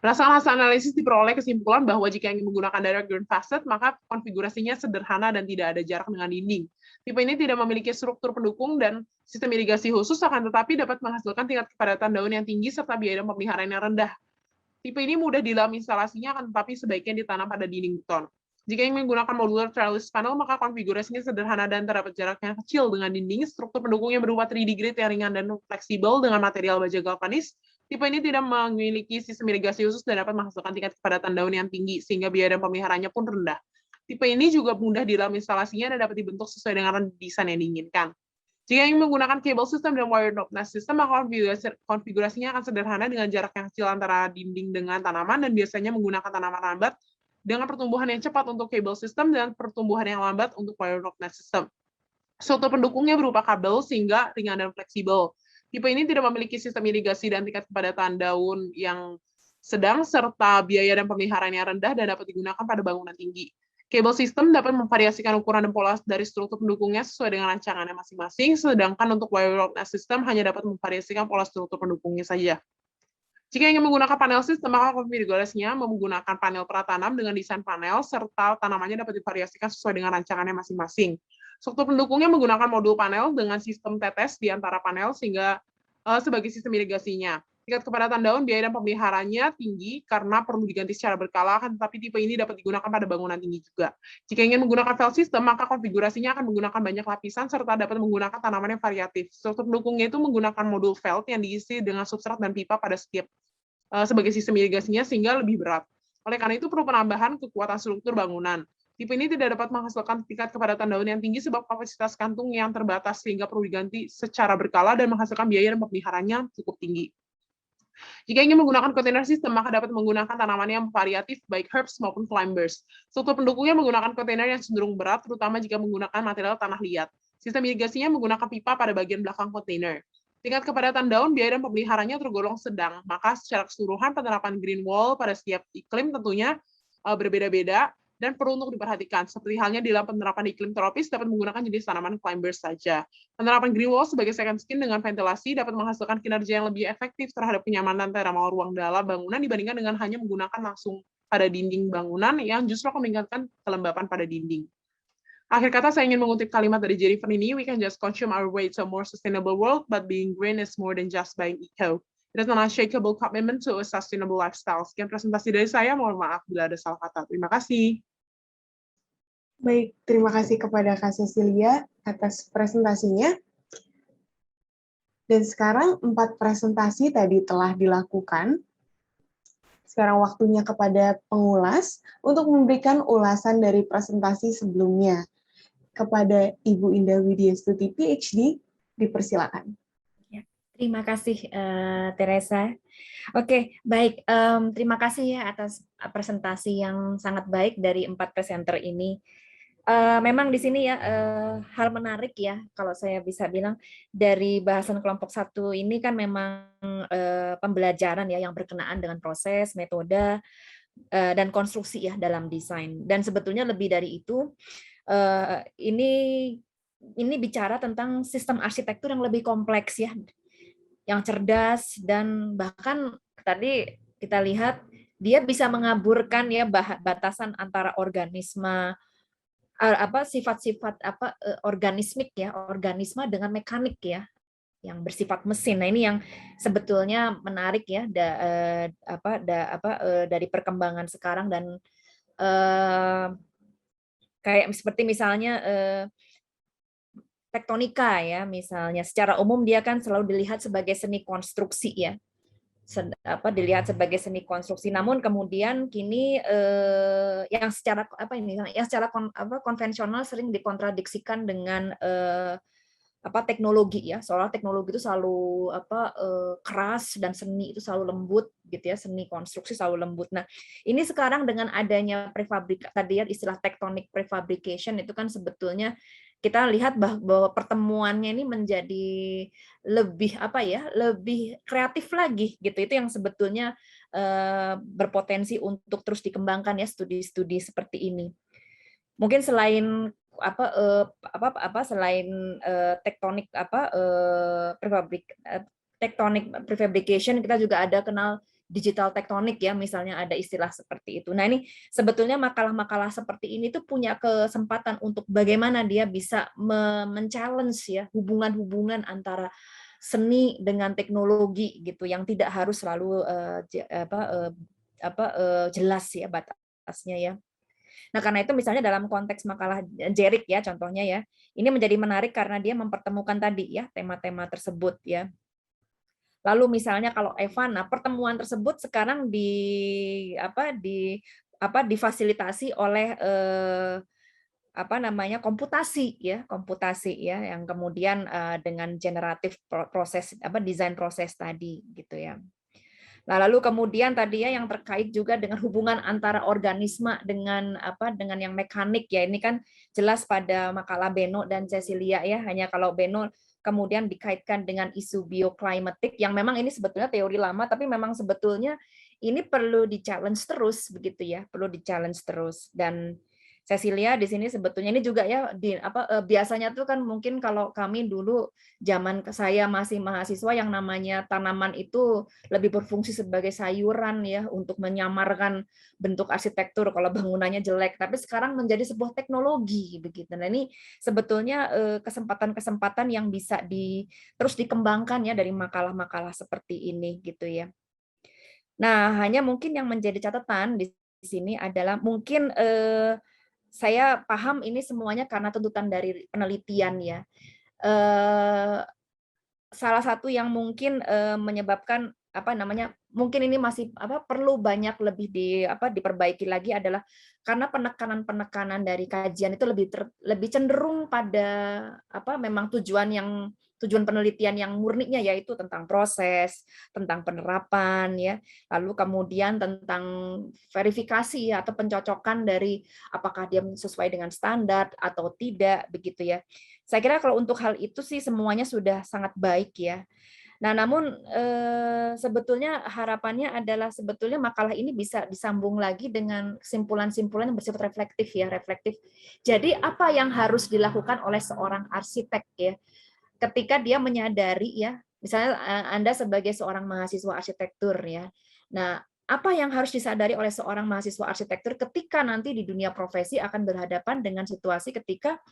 Berdasarkan hasil analisis diperoleh kesimpulan bahwa jika ingin menggunakan direct Green Facade, maka konfigurasinya sederhana dan tidak ada jarak dengan dinding. Tipe ini tidak memiliki struktur pendukung dan sistem irigasi khusus, akan tetapi dapat menghasilkan tingkat kepadatan daun yang tinggi serta biaya dan pemeliharaan yang rendah. Tipe ini mudah di dalam instalasinya, akan tetapi sebaiknya ditanam pada dinding beton. Jika ingin menggunakan modular trellis panel, maka konfigurasinya sederhana dan terdapat jarak yang kecil dengan dinding, struktur pendukungnya berupa 3D grid yang ringan dan fleksibel dengan material baja galvanis. Tipe ini tidak memiliki sistem irigasi khusus dan dapat menghasilkan tingkat kepadatan daun yang tinggi, sehingga biaya dan pemeliharaannya pun rendah. Tipe ini juga mudah di dalam instalasinya dan dapat dibentuk sesuai dengan desain yang diinginkan. Jika ingin menggunakan cable system dan wire rope nest system, maka konfigurasinya akan sederhana dengan jarak yang kecil antara dinding dengan tanaman, dan biasanya menggunakan tanaman lambat dengan pertumbuhan yang cepat untuk cable system dan pertumbuhan yang lambat untuk wire rope nest system. Struktur pendukungnya berupa kabel sehingga ringan dan fleksibel. Tipe ini tidak memiliki sistem irigasi dan tingkat kepadatan daun yang sedang, serta biaya dan pemeliharaan yang rendah dan dapat digunakan pada bangunan tinggi. Cable system dapat memvariasikan ukuran dan pola dari struktur pendukungnya sesuai dengan rancangannya masing-masing, sedangkan untuk wire rope system hanya dapat memvariasikan pola struktur pendukungnya saja. Jika ingin menggunakan panel sistem, maka konfigurasinya menggunakan panel pratanam dengan desain panel, serta tanamannya dapat divariasikan sesuai dengan rancangannya masing-masing. Struktur pendukungnya menggunakan modul panel dengan sistem tetes di antara panel, sehingga sebagai sistem irigasinya. Tingkat kepadatan daun, biaya dan pemeliharanya tinggi karena perlu diganti secara berkala, tetapi tipe ini dapat digunakan pada bangunan tinggi juga. Jika ingin menggunakan felt system, maka konfigurasinya akan menggunakan banyak lapisan serta dapat menggunakan tanaman yang variatif. Struktur pendukungnya itu menggunakan modul felt yang diisi dengan substrat dan pipa pada setiap sebagai sistem irigasinya sehingga lebih berat. Oleh karena itu perlu penambahan kekuatan struktur bangunan. Tipe ini tidak dapat menghasilkan tingkat kepadatan daun yang tinggi sebab kapasitas kantung yang terbatas sehingga perlu diganti secara berkala dan menghasilkan biaya dan pemeliharannya cukup tinggi. Jika ingin menggunakan kontainer sistem, maka dapat menggunakan tanaman yang variatif, baik herbs maupun climbers. Struktur pendukungnya menggunakan kontainer yang cenderung berat, terutama jika menggunakan material tanah liat. Sistem irigasinya menggunakan pipa pada bagian belakang kontainer. Tingkat kepadatan daun, biaya dan pemeliharannya tergolong sedang, maka secara keseluruhan penerapan green wall pada setiap iklim tentunya berbeda-beda dan perlu untuk diperhatikan. Seperti halnya di dalam penerapan iklim tropis dapat menggunakan jenis tanaman climbers saja. Penerapan green wall sebagai second skin dengan ventilasi dapat menghasilkan kinerja yang lebih efektif terhadap kenyamanan thermal ruang dalam bangunan dibandingkan dengan hanya menggunakan langsung pada dinding bangunan yang justru akan meningkatkan kelembapan pada dinding. Akhir kata, saya ingin mengutip kalimat dari Jerry Vernini, "We can just consume our way to a more sustainable world, but being green is more than just buying eco. It is an unshakable commitment to a sustainable lifestyle." Sekian presentasi dari saya, mohon maaf bila ada salah kata. Terima kasih. Baik, terima kasih kepada Kak Cecilia atas presentasinya. Dan sekarang 4 presentasi tadi telah dilakukan. Sekarang waktunya kepada pengulas untuk memberikan ulasan dari presentasi sebelumnya. Kepada Ibu Indah Widyastuti, PhD, dipersilakan. Terima kasih, Teresa. Oke, baik. Terima kasih ya atas presentasi yang sangat baik dari 4 presenter ini. Memang di sini ya hal menarik ya kalau saya bisa bilang dari bahasan kelompok 1 ini kan memang pembelajaran ya yang berkenaan dengan proses, metode dan konstruksi ya dalam desain. Dan sebetulnya lebih dari itu ini bicara tentang sistem arsitektur yang lebih kompleks ya, yang cerdas dan bahkan tadi kita lihat dia bisa mengaburkan ya batasan antara organisme sifat-sifat organismik ya, organisme dengan mekanik ya, yang bersifat mesin. Nah, ini yang sebetulnya menarik ya dari perkembangan sekarang dan kayak seperti misalnya tektonika ya, misalnya secara umum dia kan selalu dilihat sebagai seni konstruksi ya. Dilihat sebagai seni konstruksi, namun kemudian kini yang secara konvensional sering dikontradiksikan dengan teknologi ya, seolah teknologi itu selalu keras dan seni itu selalu lembut gitu ya, seni konstruksi selalu lembut. Nah, ini sekarang dengan adanya tadi ya istilah tectonic prefabrication itu kan sebetulnya kita lihat bahwa pertemuannya ini menjadi lebih lebih kreatif lagi gitu. Itu yang sebetulnya berpotensi untuk terus dikembangkan ya studi-studi seperti ini. Mungkin selain tectonic prefabrication, kita juga ada kenal digital tektonik ya, misalnya ada istilah seperti itu. Nah, ini sebetulnya makalah-makalah seperti ini tuh punya kesempatan untuk bagaimana dia bisa men-challenge ya hubungan-hubungan antara seni dengan teknologi gitu, yang tidak harus selalu jelas ya batasnya ya. Nah, karena itu misalnya dalam konteks makalah Jerik ya contohnya ya, ini menjadi menarik karena dia mempertemukan tadi ya tema-tema tersebut ya. Lalu misalnya kalau Evan, nah pertemuan tersebut sekarang difasilitasi oleh komputasi ya yang kemudian dengan generatif proses desain proses tadi gitu ya. Nah, lalu kemudian tadi ya yang terkait juga dengan hubungan antara organisme dengan yang mekanik ya, ini kan jelas pada makalah Beno dan Cecilia ya, hanya kalau Beno kemudian dikaitkan dengan isu bioklimatik yang memang ini sebetulnya teori lama tapi memang sebetulnya ini perlu di-challenge terus begitu ya, perlu di-challenge terus. Dan Cecilia di sini sebetulnya ini juga ya biasanya tuh kan mungkin kalau kami dulu zaman saya masih mahasiswa yang namanya tanaman itu lebih berfungsi sebagai sayuran ya untuk menyamarkan bentuk arsitektur kalau bangunannya jelek, tapi sekarang menjadi sebuah teknologi begitu. Nah, ini sebetulnya kesempatan-kesempatan yang bisa terus dikembangkan ya dari makalah-makalah seperti ini gitu ya. Nah, hanya mungkin yang menjadi catatan di sini adalah mungkin saya paham ini semuanya karena tuntutan dari penelitian ya. Salah satu yang mungkin menyebabkan mungkin ini masih perlu banyak lebih diperbaiki lagi adalah karena penekanan dari kajian itu lebih cenderung pada memang tujuan penelitian yang murninya, yaitu tentang proses, tentang penerapan ya, lalu kemudian tentang verifikasi ya, atau pencocokan dari apakah dia sesuai dengan standar atau tidak begitu ya. Saya kira kalau untuk hal itu sih semuanya sudah sangat baik ya. Nah, namun sebetulnya harapannya adalah sebetulnya makalah ini bisa disambung lagi dengan kesimpulan-kesimpulan yang bersifat reflektif ya, reflektif. Jadi apa yang harus dilakukan oleh seorang arsitek ya, ketika dia menyadari ya, misalnya Anda sebagai seorang mahasiswa arsitektur ya. Nah, apa yang harus disadari oleh seorang mahasiswa arsitektur ketika nanti di dunia profesi akan berhadapan dengan situasi ketika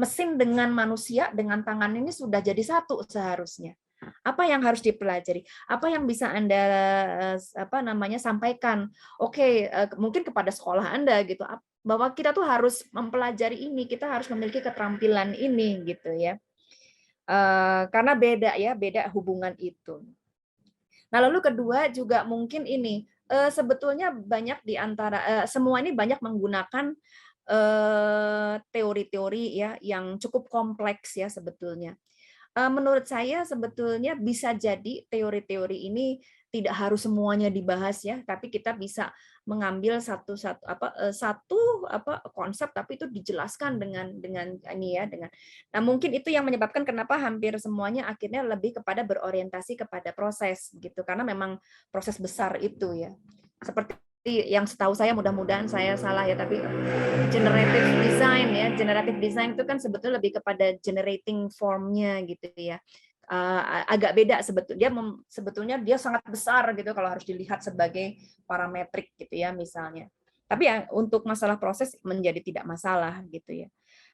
mesin dengan manusia dengan tangan ini sudah jadi satu seharusnya. Apa yang harus dipelajari? Apa yang bisa Anda sampaikan? Oke, mungkin kepada sekolah Anda gitu, bahwa kita tuh harus mempelajari ini, kita harus memiliki keterampilan ini gitu ya. Karena beda hubungan itu. Nah, lalu kedua juga mungkin ini sebetulnya banyak di antara semua ini banyak menggunakan teori-teori ya yang cukup kompleks ya sebetulnya. Menurut saya sebetulnya bisa jadi teori-teori ini tidak harus semuanya dibahas ya, tapi kita bisa mengambil satu konsep tapi itu dijelaskan dengan ini ya dengan. Nah, mungkin itu yang menyebabkan kenapa hampir semuanya akhirnya lebih kepada berorientasi kepada proses gitu, karena memang proses besar itu ya. Seperti yang setahu saya, mudah-mudahan saya salah ya, tapi generative design itu kan sebetulnya lebih kepada generating formnya gitu ya. Agak beda sebetulnya dia sangat besar gitu kalau harus dilihat sebagai parametrik gitu ya misalnya. Tapi ya untuk masalah proses menjadi tidak masalah gitu ya.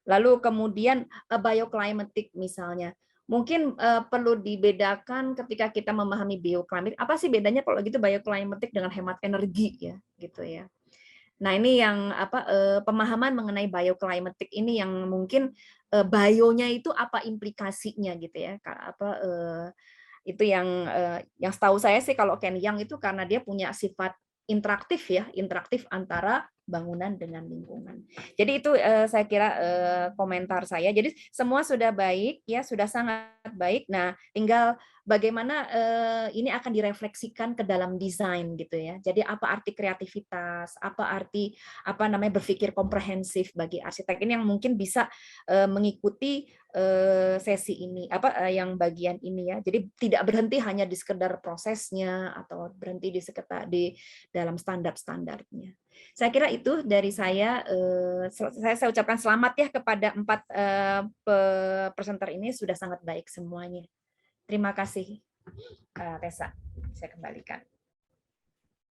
Lalu kemudian bioclimatic misalnya. Mungkin perlu dibedakan ketika kita memahami bioclimatic. Apa sih bedanya kalau gitu bioclimatic dengan hemat energi ya gitu ya. Nah, ini yang pemahaman mengenai bioclimatic ini yang mungkin bionya itu apa implikasinya gitu ya. Itu yang setahu saya sih kalau Ken Yang itu karena dia punya sifat interaktif antara bangunan dengan lingkungan. Jadi itu saya kira komentar saya. Jadi semua sudah baik ya, sudah sangat baik. Nah, tinggal bagaimana ini akan direfleksikan ke dalam desain gitu ya. Jadi apa arti kreativitas, apa arti berpikir komprehensif bagi arsitek ini yang mungkin bisa mengikuti sesi ini yang bagian ini ya. Jadi tidak berhenti hanya di sekedar prosesnya atau berhenti di dalam standar-standarnya. Saya kira itu dari saya. Saya ucapkan selamat ya kepada 4 presenter ini, sudah sangat baik semuanya. Terima kasih, Tessa. Saya kembalikan.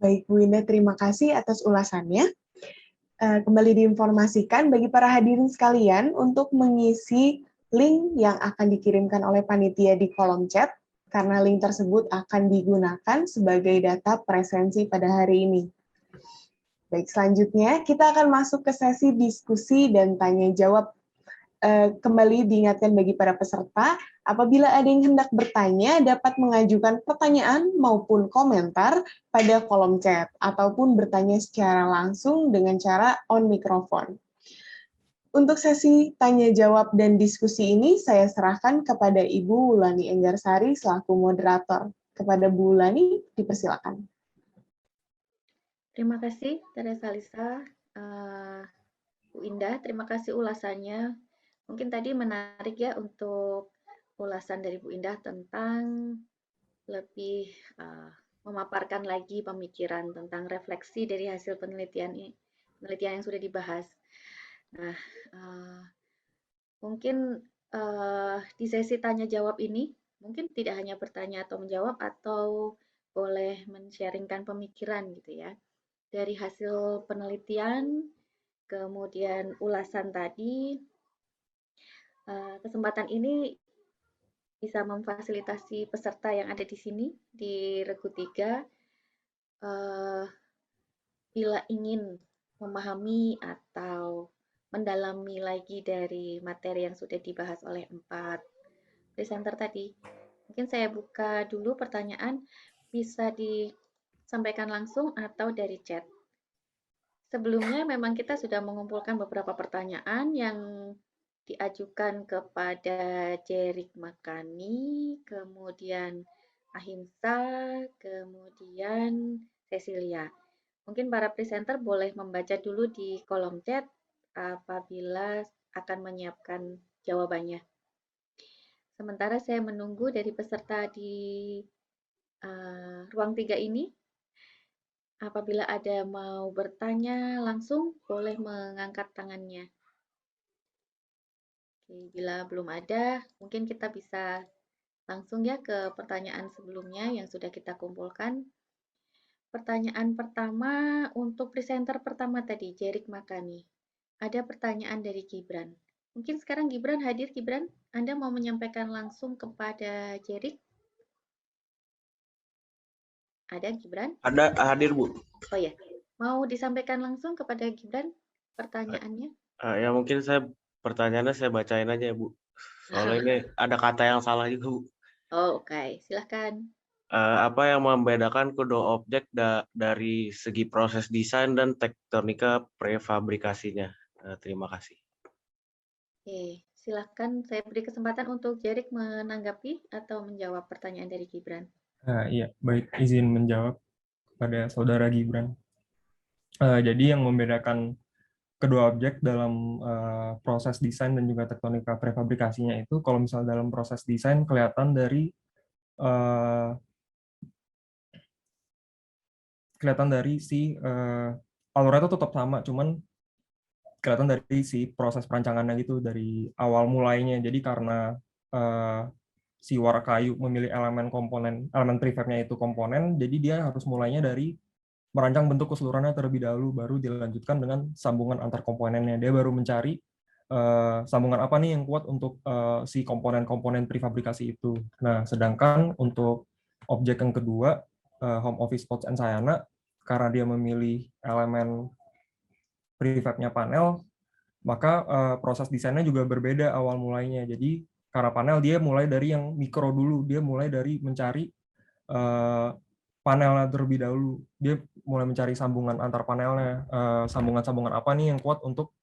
Baik, Bu Indah, terima kasih atas ulasannya. Kembali diinformasikan bagi para hadirin sekalian untuk mengisi link yang akan dikirimkan oleh panitia di kolom chat, karena link tersebut akan digunakan sebagai data presensi pada hari ini. Baik, selanjutnya kita akan masuk ke sesi diskusi dan tanya jawab. Kembali diingatkan bagi para peserta, apabila ada yang hendak bertanya, dapat mengajukan pertanyaan maupun komentar pada kolom chat, ataupun bertanya secara langsung dengan cara on mikrofon. Untuk sesi tanya jawab dan diskusi ini, saya serahkan kepada Ibu Wulani Enggarsari selaku moderator. Kepada Bu Wulani, dipersilakan. Terima kasih, Teresa Lisa. Bu Indah, terima kasih ulasannya. Mungkin tadi menarik ya untuk ulasan dari Bu Indah tentang lebih memaparkan lagi pemikiran tentang refleksi dari hasil penelitian yang sudah dibahas. Nah, mungkin di sesi tanya jawab ini, mungkin tidak hanya bertanya atau menjawab, atau boleh men-sharingkan pemikiran gitu ya. Dari hasil penelitian, kemudian ulasan tadi, kesempatan ini bisa memfasilitasi peserta yang ada di sini, di Regu 3, bila ingin memahami atau mendalami lagi dari materi yang sudah dibahas oleh 4 presenter tadi. Mungkin saya buka dulu pertanyaan, bisa disampaikan langsung atau dari chat. Sebelumnya memang kita sudah mengumpulkan beberapa pertanyaan yang diajukan kepada Jerik Makani, kemudian Ahimsa, kemudian Cecilia. Mungkin para presenter boleh membaca dulu di kolom chat apabila akan menyiapkan jawabannya. Sementara saya menunggu dari peserta di ruang 3 ini, apabila ada mau bertanya langsung, boleh mengangkat tangannya. Oke, bila belum ada, mungkin kita bisa langsung ya ke pertanyaan sebelumnya yang sudah kita kumpulkan. Pertanyaan pertama untuk presenter pertama tadi, Jerik Makani. Ada pertanyaan dari Gibran. Mungkin sekarang Gibran hadir, Gibran. Anda mau menyampaikan langsung kepada Jerik? Ada Gibran? Ada hadir, Bu. Oh ya, mau disampaikan langsung kepada Gibran pertanyaannya? Ya mungkin pertanyaannya saya bacain aja ya, Bu. Soalnya ini ada kata yang salah juga, Bu. Oh, oke. Silahkan. Apa yang membedakan kedua objek dari segi proses desain dan tektonika prefabrikasinya? Terima kasih. Oke, silahkan saya beri kesempatan untuk Jerik menanggapi atau menjawab pertanyaan dari Gibran. Iya, baik, izin menjawab kepada saudara Gibran. Jadi yang membedakan kedua objek dalam proses desain dan juga tektonika prefabrikasinya itu, kalau misalnya dalam proses desain kelihatan dari si alurnya itu tetap sama, cuman kelihatan dari si proses perancangannya gitu, dari awal mulainya. Jadi karena si warak kayu memilih elemen prefabnya itu komponen, jadi dia harus mulainya dari merancang bentuk keseluruhannya terlebih dahulu, baru dilanjutkan dengan sambungan antar komponennya. Dia baru mencari sambungan apa nih yang kuat untuk si komponen-komponen prefabrikasi itu. Nah, sedangkan untuk objek yang kedua, Home Office Pots and Sayana, karena dia memilih elemen prefabnya panel, maka proses desainnya juga berbeda awal mulainya. Jadi karena panel dia mulai dari yang mikro dulu, dia mulai dari mencari panelnya terlebih dahulu. Dia mulai mencari sambungan antar panelnya, sambungan-sambungan apa nih yang kuat untuk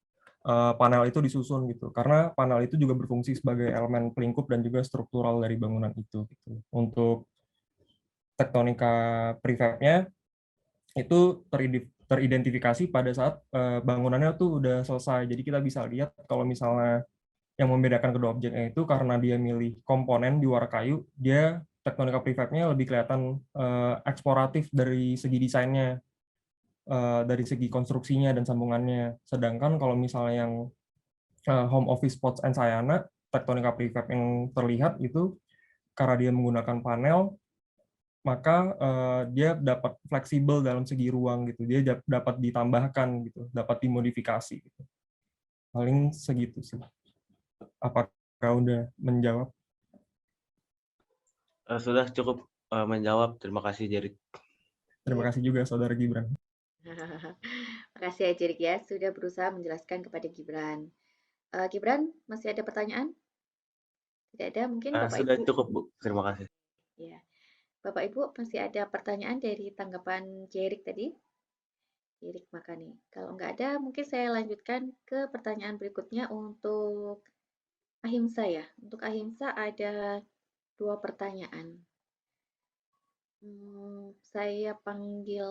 panel itu disusun gitu. Karena panel itu juga berfungsi sebagai elemen pelingkup dan juga struktural dari bangunan itu. Gitu. Untuk tektonika prefabnya itu teridentifikasi pada saat bangunannya tuh udah selesai. Jadi kita bisa lihat kalau misalnya yang membedakan kedua objeknya itu karena dia milih komponen di warak kayu, dia tektonika prefabnya lebih kelihatan eksploratif dari segi desainnya, dari segi konstruksinya dan sambungannya. Sedangkan kalau misalnya yang Home Office Pots and Sayana, tektonika prefab yang terlihat itu karena dia menggunakan panel, maka dia dapat fleksibel dalam segi ruang gitu. Dia dapat ditambahkan gitu, dapat dimodifikasi gitu. Paling segitu sih. Apakah udah menjawab? Sudah cukup menjawab. Terima kasih, Jerik. Terima kasih juga, Saudara Gibran. Makasih ya, Jerik ya, sudah berusaha menjelaskan kepada Gibran. Gibran, masih ada pertanyaan? Tidak ada, mungkin Bapak sudah Ibu. cukup, Bu. Terima kasih. Ya. Bapak Ibu, masih ada pertanyaan dari tanggapan Jerik tadi? Jerik Makani. Kalau nggak ada, mungkin saya lanjutkan ke pertanyaan berikutnya untuk Ahimsa ya. Untuk Ahimsa ada 2 pertanyaan. Saya panggil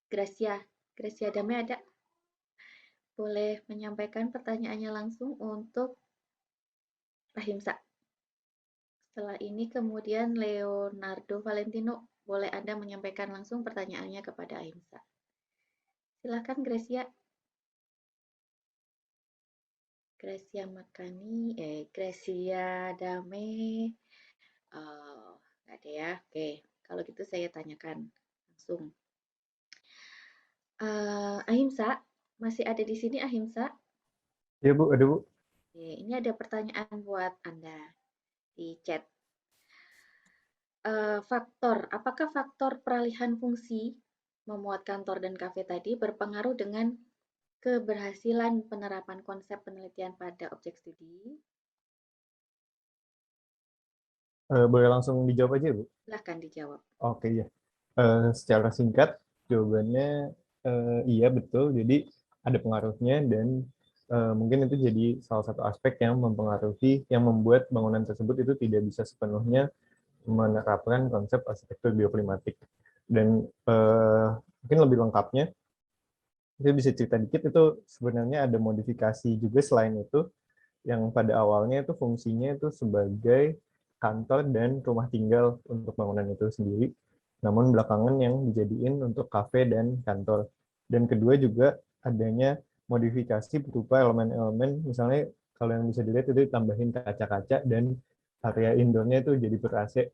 Gracia. Gracia Damai ada? Boleh menyampaikan pertanyaannya langsung untuk Ahimsa. Setelah ini kemudian Leonardo Valentino, boleh Anda menyampaikan langsung pertanyaannya kepada Ahimsa. Silakan Gracia. Gracia Makani, Gracia Dame, nggak ada ya. Oke, kalau gitu saya tanyakan langsung. Ahimsa, masih ada di sini Ahimsa? Ya Bu, ada Bu. Oke, ini ada pertanyaan buat Anda di chat. Apakah faktor peralihan fungsi memuat kantor dan kafe tadi berpengaruh dengan keberhasilan penerapan konsep penelitian pada objek studi? Boleh langsung dijawab aja Bu? Silahkan dijawab. Oke ya. Secara singkat jawabannya iya betul. Jadi ada pengaruhnya dan mungkin itu jadi salah satu aspek yang mempengaruhi, yang membuat bangunan tersebut itu tidak bisa sepenuhnya menerapkan konsep arsitektur bioklimatik. Dan mungkin lebih lengkapnya, saya bisa cerita dikit, itu sebenarnya ada modifikasi juga selain itu, yang pada awalnya itu fungsinya itu sebagai kantor dan rumah tinggal untuk bangunan itu sendiri, namun belakangan yang dijadiin untuk kafe dan kantor. Dan kedua juga adanya modifikasi berupa elemen-elemen, misalnya kalau yang bisa dilihat itu ditambahin kaca-kaca dan area indoornya itu jadi ber-AC,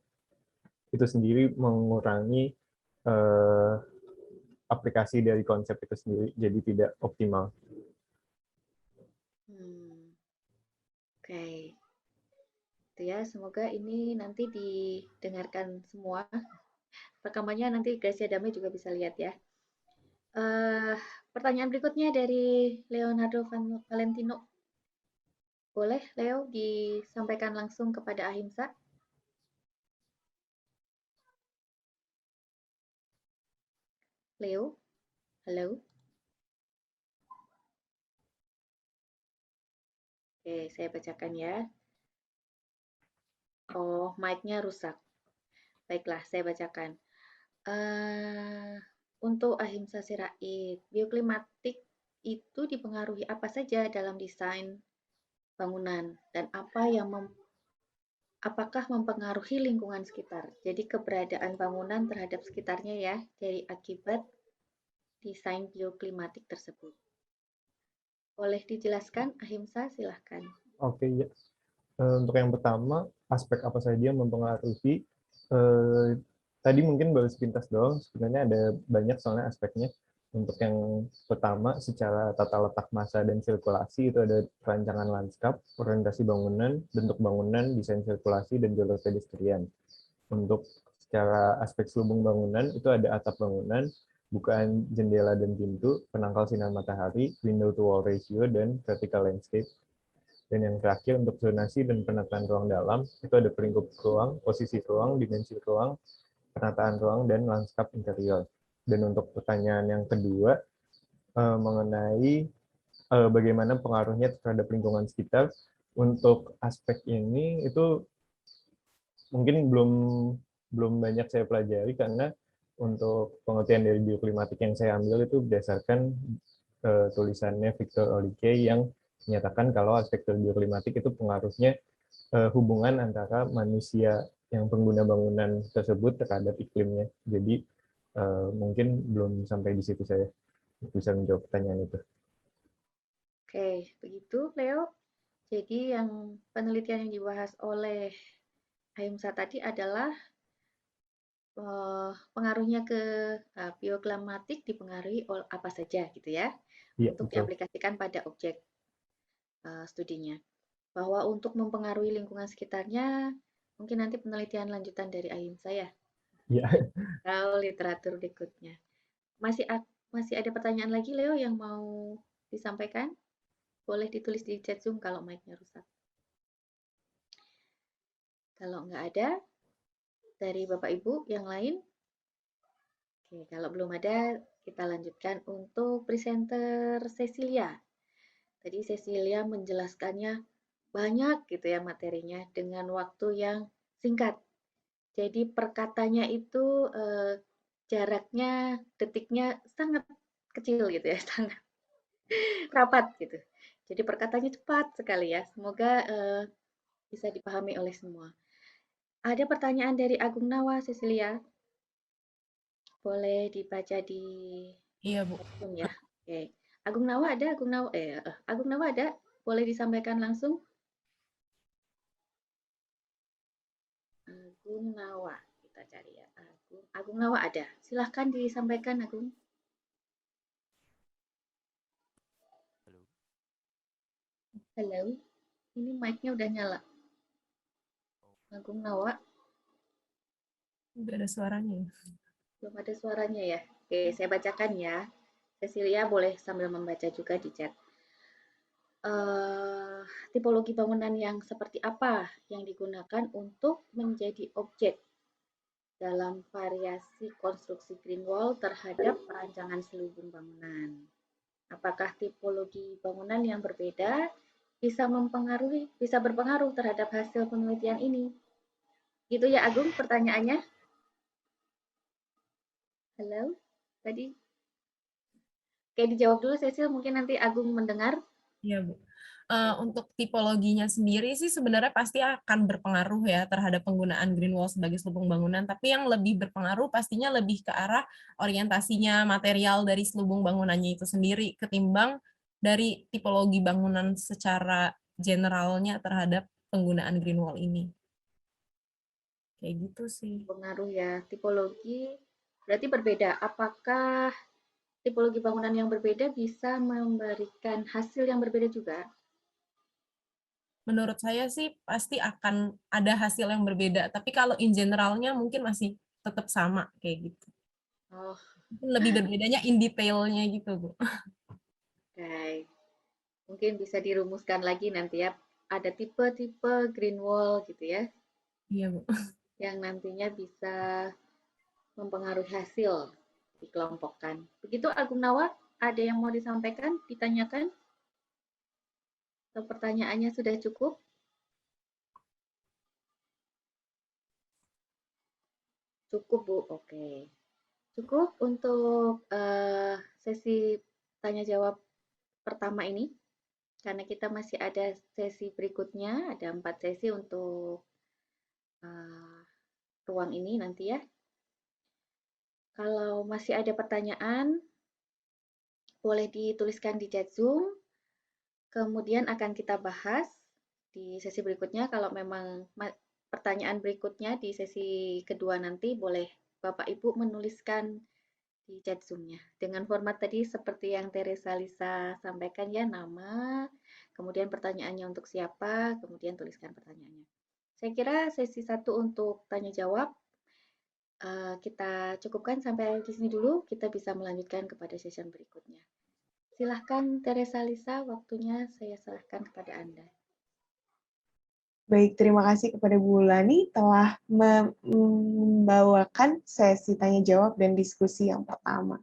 itu sendiri mengurangi aplikasi dari konsep itu sendiri, jadi tidak optimal. Oke. Itu ya, semoga ini nanti didengarkan semua. Rekamannya nanti Gracia Dame juga bisa lihat ya. Pertanyaan berikutnya dari Leonardo Valentino. Boleh, Leo, disampaikan langsung kepada Ahimsa? Leo? Halo? Oke, saya bacakan ya. Oh, mic-nya rusak. Baiklah, saya bacakan. Untuk Ahimsa Sirait, bioklimatik itu dipengaruhi apa saja dalam desain bangunan dan apakah mempengaruhi lingkungan sekitar? Jadi keberadaan bangunan terhadap sekitarnya ya, dari akibat desain bioklimatik tersebut. Boleh dijelaskan, Ahimsa? Silahkan. Oke, ya. Untuk yang pertama, aspek apa saja yang mempengaruhi, tadi mungkin baru sepintas doang, sebenarnya ada banyak soalnya aspeknya. Untuk yang pertama, secara tata letak massa dan sirkulasi, itu ada perancangan lanskap, orientasi bangunan, bentuk bangunan, desain sirkulasi, dan jalur pedestrian. Untuk secara aspek selubung bangunan, itu ada atap bangunan, bukaan jendela dan pintu, penangkal sinar matahari, window to wall ratio, dan vertical landscape. Dan yang terakhir untuk zonasi dan penataan ruang dalam, itu ada pelingkup ruang, posisi ruang, dimensi ruang, penataan ruang, dan lanskap interior. Dan untuk pertanyaan yang kedua, mengenai bagaimana pengaruhnya terhadap lingkungan sekitar, untuk aspek ini itu mungkin belum banyak saya pelajari, karena untuk pengertian dari bioklimatik yang saya ambil itu berdasarkan tulisannya Victor Olike yang menyatakan kalau arsitektur bioklimatik itu pengaruhnya hubungan antara manusia yang pengguna bangunan tersebut terhadap iklimnya. Jadi mungkin belum sampai di situ saya bisa menjawab pertanyaan itu. Oke, begitu Leo. Jadi yang penelitian yang dibahas oleh Ahimsa tadi adalah pengaruhnya ke bioklimatik dipengaruhi oleh apa saja gitu ya, untuk diaplikasikan pada objek studinya. Bahwa untuk mempengaruhi lingkungan sekitarnya, mungkin nanti penelitian lanjutan dari Ahimsa ya. Iya. Kalau literatur berikutnya. Masih ada pertanyaan lagi Leo yang mau disampaikan? Boleh ditulis di chat Zoom kalau mic-nya rusak. Kalau nggak ada, dari Bapak Ibu yang lain? Oke, kalau belum ada, kita lanjutkan untuk presenter Cecilia. Tadi Cecilia menjelaskannya banyak gitu ya materinya dengan waktu yang singkat. Jadi perkatanya itu jaraknya, detiknya sangat kecil gitu ya, sangat rapat gitu. Jadi perkataannya cepat sekali ya. Semoga bisa dipahami oleh semua. Ada pertanyaan dari Agung Nawa, Cecilia. Boleh dibaca di Iya, Bu. Zoom ya. Oke. Agung Nawa ada? Agung Nawa ada? Boleh disampaikan langsung? Agung Nawa, kita cari ya. Agung Nawa ada. Silahkan disampaikan, Agung. Halo. Ini mic-nya udah nyala. Agung Nawa. Nggak ada suaranya. Belum ada suaranya ya. Oke, saya bacakan ya. Cecilia boleh sambil membaca juga di chat. Tipologi bangunan yang seperti apa yang digunakan untuk menjadi objek dalam variasi konstruksi green wall terhadap perancangan selubung bangunan. Apakah tipologi bangunan yang berbeda bisa berpengaruh terhadap hasil penelitian ini? Gitu ya Agung pertanyaannya? Halo, tadi? Oke, dijawab dulu Cecil, mungkin nanti Agung mendengar. Iya, Bu. Untuk tipologinya sendiri sih sebenarnya pasti akan berpengaruh ya terhadap penggunaan green wall sebagai selubung bangunan, tapi yang lebih berpengaruh pastinya lebih ke arah orientasinya material dari selubung bangunannya itu sendiri ketimbang dari tipologi bangunan secara generalnya terhadap penggunaan green wall ini. Kayak gitu sih. Pengaruh ya, tipologi berarti berbeda. Apakah tipologi bangunan yang berbeda bisa memberikan hasil yang berbeda juga? Menurut saya sih pasti akan ada hasil yang berbeda, tapi kalau in generalnya mungkin masih tetap sama kayak gitu. Oh. Lebih berbedanya in detailnya gitu, Bu. Oke. Mungkin bisa dirumuskan lagi nanti ya. Ada tipe-tipe green wall gitu ya. Iya, Bu. Yang nantinya bisa mempengaruhi hasil dikelompokkan. Begitu Agung Nawa, ada yang mau disampaikan, ditanyakan? Atau pertanyaannya sudah cukup? Cukup, Bu. Oke. Cukup untuk sesi tanya-jawab pertama ini. Karena kita masih ada sesi berikutnya, ada 4 sesi untuk ruang ini nanti ya. Kalau masih ada pertanyaan, boleh dituliskan di chat Zoom. Kemudian akan kita bahas di sesi berikutnya. Kalau memang pertanyaan berikutnya di sesi kedua nanti, boleh Bapak Ibu menuliskan di chat Zoom-nya. Dengan format tadi seperti yang Teresa Lisa sampaikan ya, nama, kemudian pertanyaannya untuk siapa, kemudian tuliskan pertanyaannya. Saya kira sesi 1 untuk tanya-jawab kita cukupkan sampai di sini dulu, kita bisa melanjutkan kepada session berikutnya. Silahkan Teresa Lisa, waktunya saya serahkan kepada Anda. Baik, terima kasih kepada Bu Lani telah membawakan sesi tanya-jawab dan diskusi yang pertama.